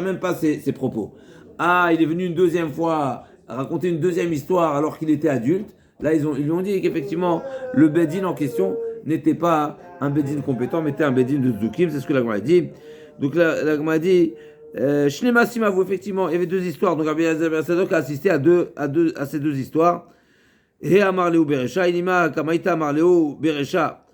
même pas ses propos. Ah, il est venu une deuxième fois raconter une deuxième histoire alors qu'il était adulte. Là, ils lui ont dit qu'effectivement, le bedin en question n'était pas un bedin compétent, mais était un bedin de Tzdukim. C'est ce que la Gemara a dit. Donc la Gemara a dit, Shnema Simavu, effectivement, il y avait deux histoires. Donc Rabbi Eliezer Sadok a assisté à ces deux histoires. Et Amarleu Beresha, Inima Kamaita Amarleu Beresha,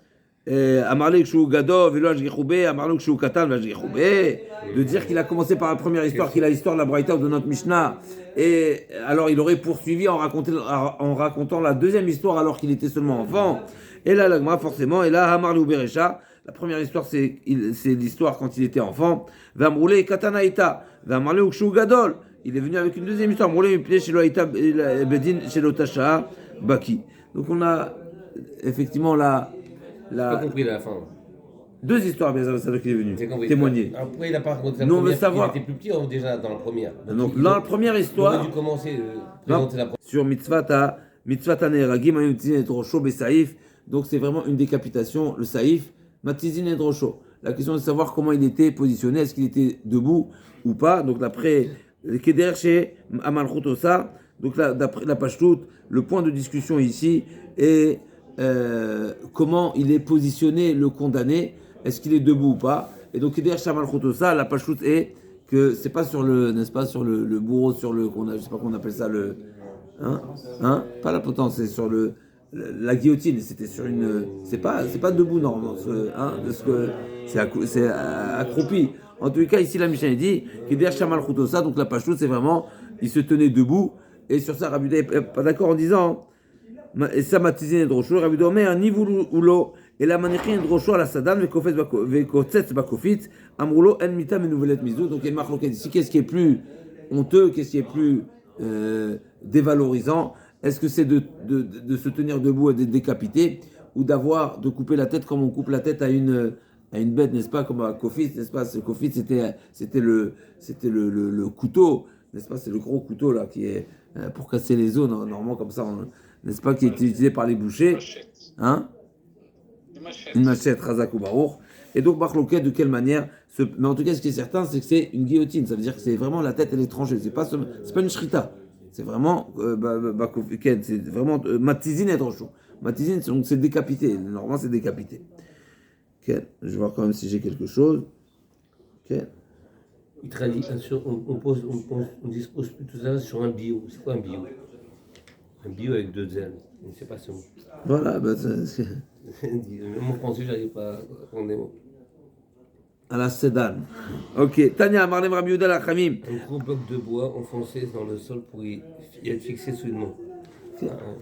Amarleu Kshu Gado, Velo Ashgechoube, Amarleu Kshu Katan, Ashgechoube, de dire qu'il a commencé par la première histoire, qu'il a l'histoire de la Braïta de notre Mishnah, et alors il aurait poursuivi en racontant la deuxième histoire alors qu'il était seulement enfant. Et là, l'Agma, forcément, et là, Amarleu Beresha, la première histoire, c'est l'histoire quand il était enfant, Vamroule Katanaïta, Vamarleu Kshu Gadol, il est venu avec une deuxième histoire, Amarleu Mipne Sheloïta Bedin Shelotasha. Baki. Donc on a effectivement J'ai pas compris la fin. deux histoires bien sûr qui est venu témoigner. Après il a pas raconté la Nous, première. on veut savoir. Il était plus petit ou déjà dans la première. Donc dans la première histoire. Il aurait dû commencer présenter la première. Sur mitzvata ne'eragim ayutzin et drosho besaïf. Donc c'est vraiment une décapitation, le saïf, matizin et drosho. La question est de savoir comment il était positionné, est-ce qu'il était debout ou pas. Donc d'après Keder chez Amalchut Osa. Donc là, d'après la Pashtout, le point de discussion ici est comment il est positionné le condamné, est-ce qu'il est debout ou pas. Et donc derrière Shamal Khotosa, la Pashtout est que c'est pas sur le, n'est-ce pas, sur le bourreau, sur le, je sais pas comment on appelle ça, le, pas la potence, c'est sur la guillotine. C'était sur une, c'est pas debout normalement, de ce que c'est accroupi. En tout cas, ici la Mishnah dit que derrière Shamal Khotosa, donc la Pashtout, c'est vraiment, il se tenait debout. Et sur ça, Rabbi n'est pas d'accord en disant, et ça matizine et drosho, Rabbi Omer, un niveau ou l'eau, et la manichin et drosho à la sadan, vekotzetz bakofit, amroulo, en mita, mais nouvelet mizou. Donc il y a une marque ici. Qu'est-ce qui est plus honteux, qu'est-ce qui est plus dévalorisant? Est-ce que c'est de se tenir debout et d'être décapité, ou de couper la tête comme on coupe la tête à une bête, n'est-ce pas, comme à Kofit, n'est-ce pas? Ce Kofit, c'était le couteau, n'est-ce pas? C'est le gros couteau là qui est pour casser les os, normalement comme ça, n'est-ce pas, qui est utilisé par les bouchers. Hein? Une machette, Razak ou Baruch. Et donc, Bachloket, de quelle manière mais en tout cas, ce qui est certain, c'est que c'est une guillotine. Ça veut dire que c'est vraiment la tête, elle est tranchée. C'est pas une shrita. C'est vraiment, c'est vraiment matizine et tranchou. Matizine, donc c'est décapité. Normalement, c'est décapité. Je vais voir quand même si j'ai quelque chose. Il traduit, on dispose plus tout ça sur un bio. C'est quoi un bio? Un bio avec deux ailes. Je ne sais pas ce mot. Voilà, Même en français, j'arrive pas à prendre des mots. À la Sedan. Ok. Tania, Marlem Rabbi Yehuda Lachamim. Un gros bloc de bois enfoncé dans le sol pour y être fixé soudainement.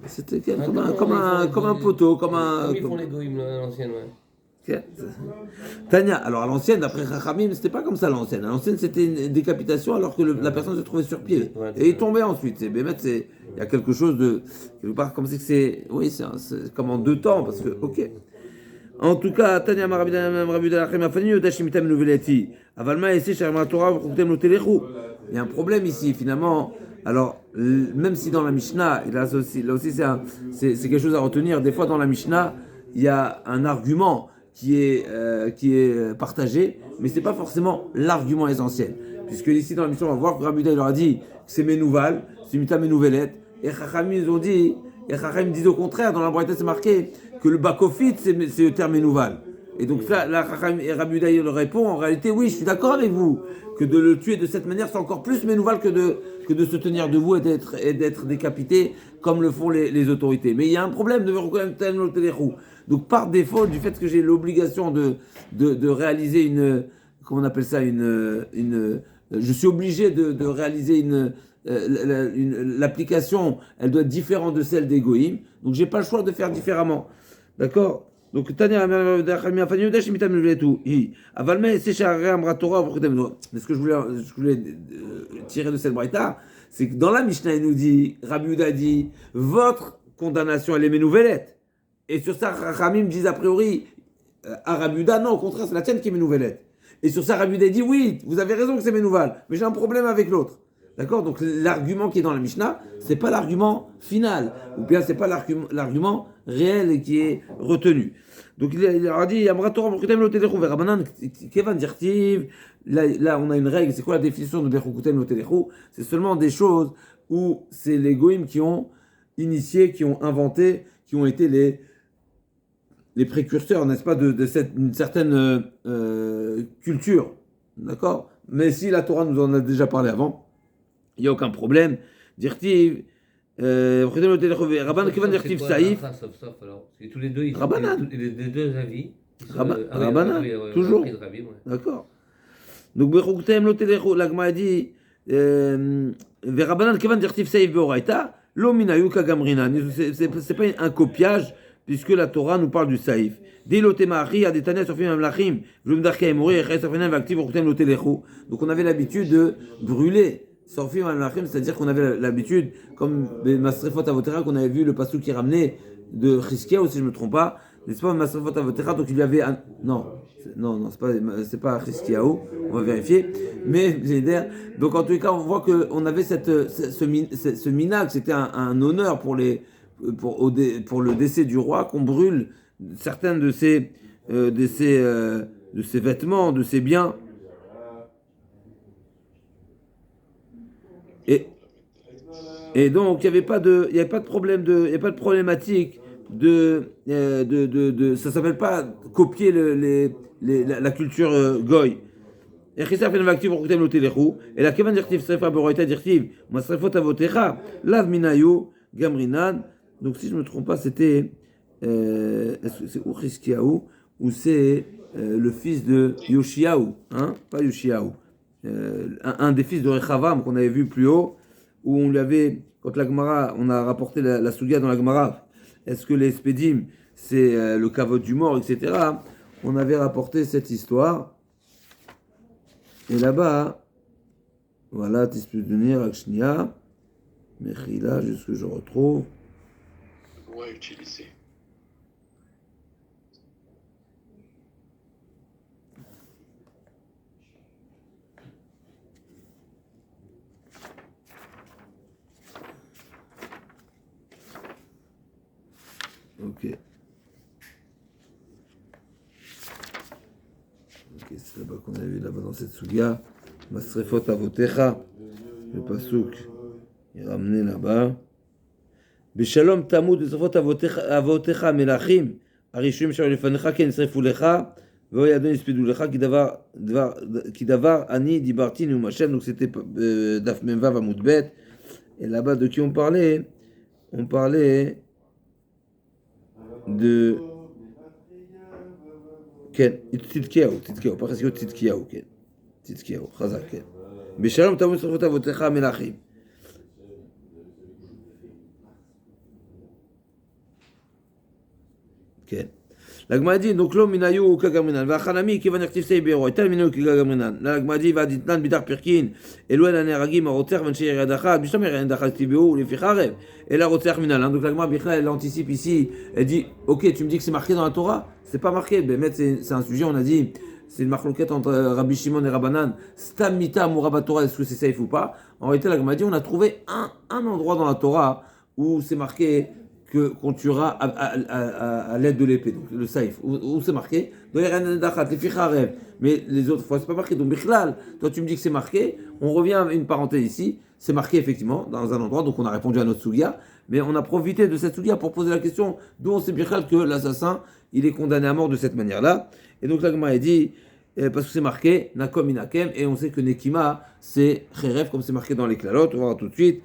C'était comme un poteau, comme un. Comme ils font les goïms là, à l'ancienne, ouais. Ok. Tania, alors à l'ancienne, d'après Chachamim, c'était pas comme ça à l'ancienne. À l'ancienne, c'était une décapitation alors que la personne se trouvait sur pied. Ouais, Et il tombait ensuite. Il y a quelque chose de. Quelque part, comme c'est que c'est. Oui, c'est comme en deux temps, parce que. Ok. En tout cas, Tania Rabbi Lachamim Afani Yodashimitam Nouvelati. Avalma essaie Sharma Torah Vrutem Lotelechou. Il y a un problème ici, finalement. Alors, même si dans la Mishnah, là aussi c'est quelque chose à retenir. Des fois, dans la Mishnah, il y a un argument qui est partagé, mais c'est pas forcément l'argument essentiel. Puisque ici, dans la Mishnah, on va voir que Rabbi Yehuda, il leur a dit que c'est Menouval, c'est Mita Menouvelet. Et Chachamim, ils ont dit, et Chachamim disent au contraire, dans la Braïta, c'est marqué que le Bakofit, c'est le terme Menouval. Et donc là Chachamim et Rabbi Yehuda, il leur répond, en réalité, oui, je suis d'accord avec vous, que de le tuer de cette manière, c'est encore plus Menouval que de se tenir debout et d'être décapité, comme le font les autorités. Mais il y a un problème de donc par défaut, du fait que j'ai l'obligation de réaliser comment on appelle ça, je suis obligé de réaliser l'application, elle doit être différente de celle des goïms, donc j'ai pas le choix de faire différemment. D'accord? Donc, Tania, mais ce que je voulais tirer de cette braïta, c'est que dans la Mishnah, il nous dit, Rabbi Yehuda dit, votre condamnation, elle est ménouvelette. Et sur ça, Chachamim disent a priori, à Rabbi Yehuda, non, au contraire, c'est la tienne qui est ménouvelette. Et sur ça, Rabbi Yehuda dit, oui, vous avez raison que c'est ménouval, mais j'ai un problème avec l'autre. D'accord? Donc l'argument qui est dans la Mishnah, c'est pas l'argument final, ou bien c'est pas l'argument réel et qui est retenu. Donc il leur a dit, là on a une règle, c'est quoi la définition de Bechukutem Lotelechu? C'est seulement des choses où c'est les goïms qui ont initié, qui ont inventé, qui ont été les précurseurs, n'est-ce pas, une certaine culture. D'accord? Mais si la Torah nous en a déjà parlé avant, il n'y a aucun problème. Dirtiv, Rabban Kivan Dirtiv Saïf. C'est tous les deux, Rabbanan. Les deux avis. Rabbanan, toujours. D'accord. Donc, Bechuktem Lotelecho, l'Agma a dit, Rabbanan Kivan Dirtiv Saïf Beoraita, Lominayu Kagamrinan. C'est pas un copiage, puisque la Torah nous parle du Saïf. Donc on avait l'habitude de brûler, c'est-à-dire qu'on avait l'habitude, comme Masrefot Avotera, qu'on avait vu le passou qui ramenait de Chizkiyahu, si je ne me trompe pas, n'est-ce pas, Masrefot Avotera, donc il y avait un... Non, c'est pas Chizkiyahu, on va vérifier, mais donc en tous les cas, on voit qu'on avait ce minag, c'était un honneur pour le décès du roi, qu'on brûle certains de ses vêtements, de ses biens. Et donc il n'y avait pas de problème il n'y a pas de problématique ça s'appelle pas copier la culture goy. Et la kevan dirtiv srefa boroita dirtiv masrefot avotecha lav minayu gamrinan. Donc si je me trompe pas, c'était est-ce que c'est ou Chizkiyahu ou c'est le fils de Yoshiyahu, hein, pas Yoshiyahu, un des fils de Rechavam qu'on avait vu plus haut, où on lui avait, quand la Gemara, on a rapporté la Sugia dans la Gemara, est-ce que les Spedim c'est le kavod du mort, etc. On avait rapporté cette histoire, et là-bas, voilà, Tispus de Nir, Akshnia, Mechila, juste que je retrouve. Ouais, utilisé. Ok, c'est là-bas qu'on a vu là-bas dans cette sugia. Masrefot avotecha, le pasouk, il ramenait là-bas. Beshalom tamud masrefot avotecha melachim, arishim shal lefanecha ken srefu lecha, ve'yadon ispedou lecha ki davar ani dibarti nu Hashem. Donc c'était daf memvav amud bet. Et là-bas de qui on parlait? On parlait de כן, צדקיהו, פרחסיו צדקיהו, כן. צדקיהו, חזק, כן. בשלום תמות שרפות אבותיך המלכים. כן. לגמרא dit, donc l'homme minayu kagaminan, והחנמי כיוון יכתיב סי בירו, הייתה מינוי כגמרינן. לגמרא dit, והדיתנן בידך פרקין, אלוהן הנהרגים הרוצח ואנשי ירד אחת, בשלום ירד אחת כתיבהו לפי חרב, אלא רוצח מנהלן. Donc l'agma בכלל, elle anticipe ici, elle dit, ok, tu me dis que c'est marqué dans la Torah, c'est pas marqué, באמת c'est un sujet, on a dit, c'est une marloquette entre Rabbi Shimon et Rabbanan, Stam Mita Mouraba Torah, est-ce que c'est safe ou pas? En réalité, l'agma dit, on a trouvé un endroit dans la Torah où c'est marqué qu'on tuera à l'aide de l'épée, donc le saïf, où c'est marqué, mais les autres fois c'est pas marqué, donc Bichlal, toi tu me dis que c'est marqué, on revient à une parenthèse ici, c'est marqué effectivement dans un endroit, donc on a répondu à notre sougia, mais on a profité de cette sougia pour poser la question d'où on sait Bichlal que l'assassin, il est condamné à mort de cette manière-là, et donc la Gemara dit, parce que c'est marqué, Nakom Inakem, et on sait que Nekima, c'est Kheref, comme c'est marqué dans les Klalot, on va voir tout de suite.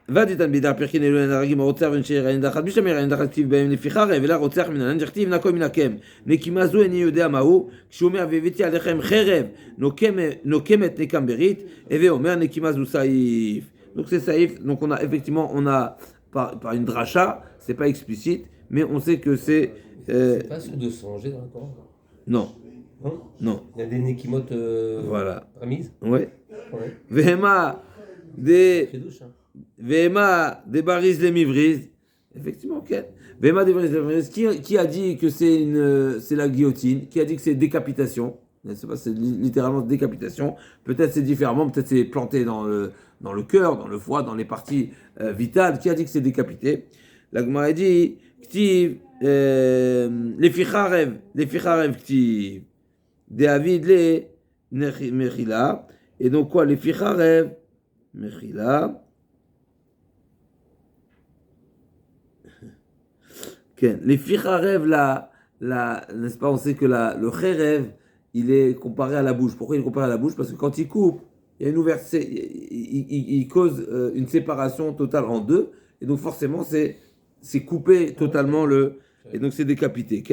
ודיתן בידר פרקין אלוהן הרגים הרוצח ונשאר אין דחת בשמר אין דחת כתיב בהם לפי חרב אלא רוצח מנהלן דכתיב נקום מנקם נקימה זו איני יודע מהו כשהוא אומר והבאתי עליכם חרב נוקמת נקם ברית הווה אומר נקימה זו סעיף. Donc c'est saïf, donc on a effectivement par une dracha, c'est pas explicite mais on sait que c'est c'est pas sur de songer dans le Coran. Non. Non. Il y a des nekimot voilà. ramises. Ouais. Vehema des Chidouche, hein. Vema des baris les mivriz, effectivement, ok. Vema des baris les mivriz, qui a dit que c'est la guillotine, qui a dit que c'est décapitation, c'est littéralement décapitation, peut-être c'est différemment, peut-être c'est planté dans le cœur, dans le foie, dans les parties vitales, qui a dit que c'est décapité. La Gemara dit, ktiv, les ficharev, ktiv, David les mechila, et donc quoi, les ficharev, mechila, les ficharev, n'est-ce pas, on sait que le cherev, il est comparé à la bouche. Pourquoi il est comparé à la bouche? Parce que quand il coupe, il y a une ouverture, il cause une séparation totale en deux, et donc forcément c'est coupé totalement et donc c'est décapité.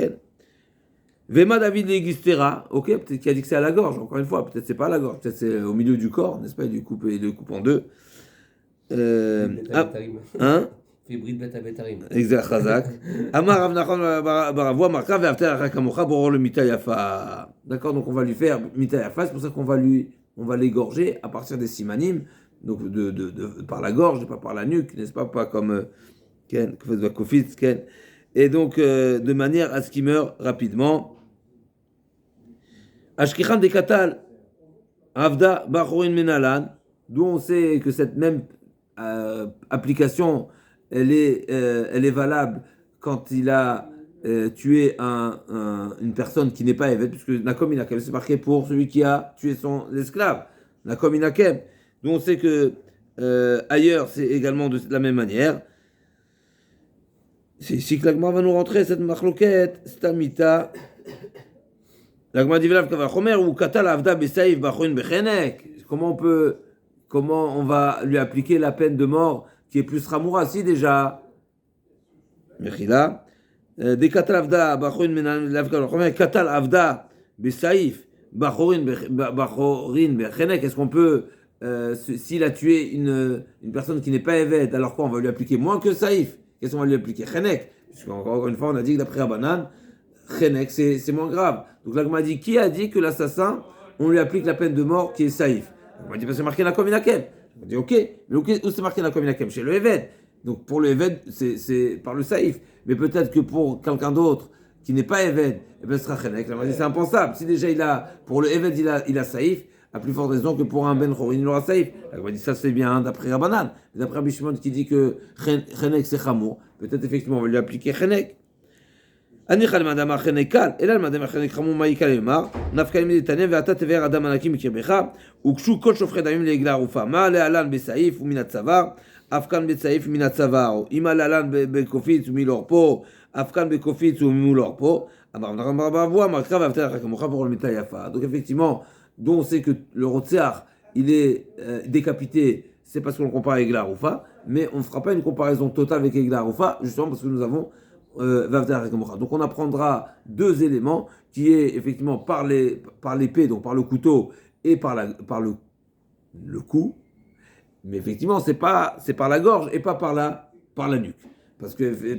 Vema David Legistera, ok, peut-être qu'il a dit que c'est à la gorge, encore une fois, peut-être c'est pas à la gorge, peut-être c'est au milieu du corps, n'est-ce pas, il le coupe en deux. Hein? Fibrid beta betarim. Exact, Chazak. Amar Rav Nachman Baravoua Marka ve'after Akamocha pour le mita yafa. D'accord, donc on va lui faire mita yafa, c'est pour ça qu'on va l'égorger à partir des simanim, donc par la gorge, pas par la nuque, n'est-ce pas, pas comme Ken, Kofitz, Ken. Et donc de manière à ce qu'il meure rapidement. Ashkichan de Katal Avda Bachorin Menalan, d'où on sait que cette même application elle est valable quand il a tué une personne qui n'est pas évêque, puisque Nakom Inakem, c'est marqué pour celui qui a tué son esclave. Nakom Inakem. Donc on sait que ailleurs, c'est également de la même manière. C'est ici que l'Agma va nous rentrer, cette marloquette, Stamita. L'Agma dit Velav Kavachomer ou Katal Avda Besaïf Bachoun Bechenek. Comment on va lui appliquer la peine de mort qui est plus Ramoura, si déjà. Mechila. Des Katal Avda, Bachorin Katal Avda, Besaïf, Bachorin Bechenek. Est-ce qu'on peut, s'il a tué une personne qui n'est pas évêque, alors quoi, on va lui appliquer moins que Saïf? Qu'est-ce qu'on va lui appliquer? Chenek. Encore une fois, on a dit que d'après Rabbanan, Chenek, c'est moins grave. Donc là, on m'a dit, qui a dit que l'assassin, on lui applique la peine de mort qui est Saïf? On m'a dit, c'est marqué Nakom Inakem. On dit, ok, mais où c'est marqué Nakom Inakem? Chez le Eved. Donc pour le Eved, c'est par le Saïf. Mais peut-être que pour quelqu'un d'autre qui n'est pas Eved, eh ben, ce sera Chenek. Là, on m'a dit, c'est impensable. Si déjà pour le Eved, il a Saïf, à plus forte raison que pour un Ben Chorin, il aura Saïf. Là, on m'a dit, ça c'est bien d'après Rabbanan. D'après Rabbi Shimon qui dit que Chenek c'est Chamour, peut-être effectivement on va lui appliquer Chenek. Anichal madama Chenekal, et là le madama Chenek Chamour Maïkal Yomar, Nafkalim Netanem, Veata Tever Adam Anakim Kirbecha, Ukshu Kol Shofre Damim Legla Rufa, Ma Lealan Besaïf ou Minat Savar, Afkan Besaïf Minat Savar, Ima Lealan Bekofitz ou Milorpo, Afkan Bekofitz ou Milorpo, Amar Narambavoa, Markra Vafter Hakamocha pour le Mita Yafa. Donc effectivement, dont on sait que le Rotseach, il est décapité, c'est parce qu'on le compare avec Egla Rufa, mais on ne fera pas une comparaison totale avec Egla Rufa, justement parce que nous avons Donc on apprendra deux éléments qui est effectivement par l'épée, donc par le couteau et par le cou. Mais effectivement, c'est par la gorge et pas par la nuque.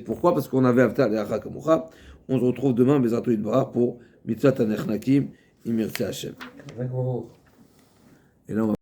Pourquoi? Parce qu'on avait Avtar et Achakamocha. On se retrouve demain, Bezato Yidbarach, pour Mitzvah Tanech Nakim, Imirtse Hashem. D'accord. Et là, on va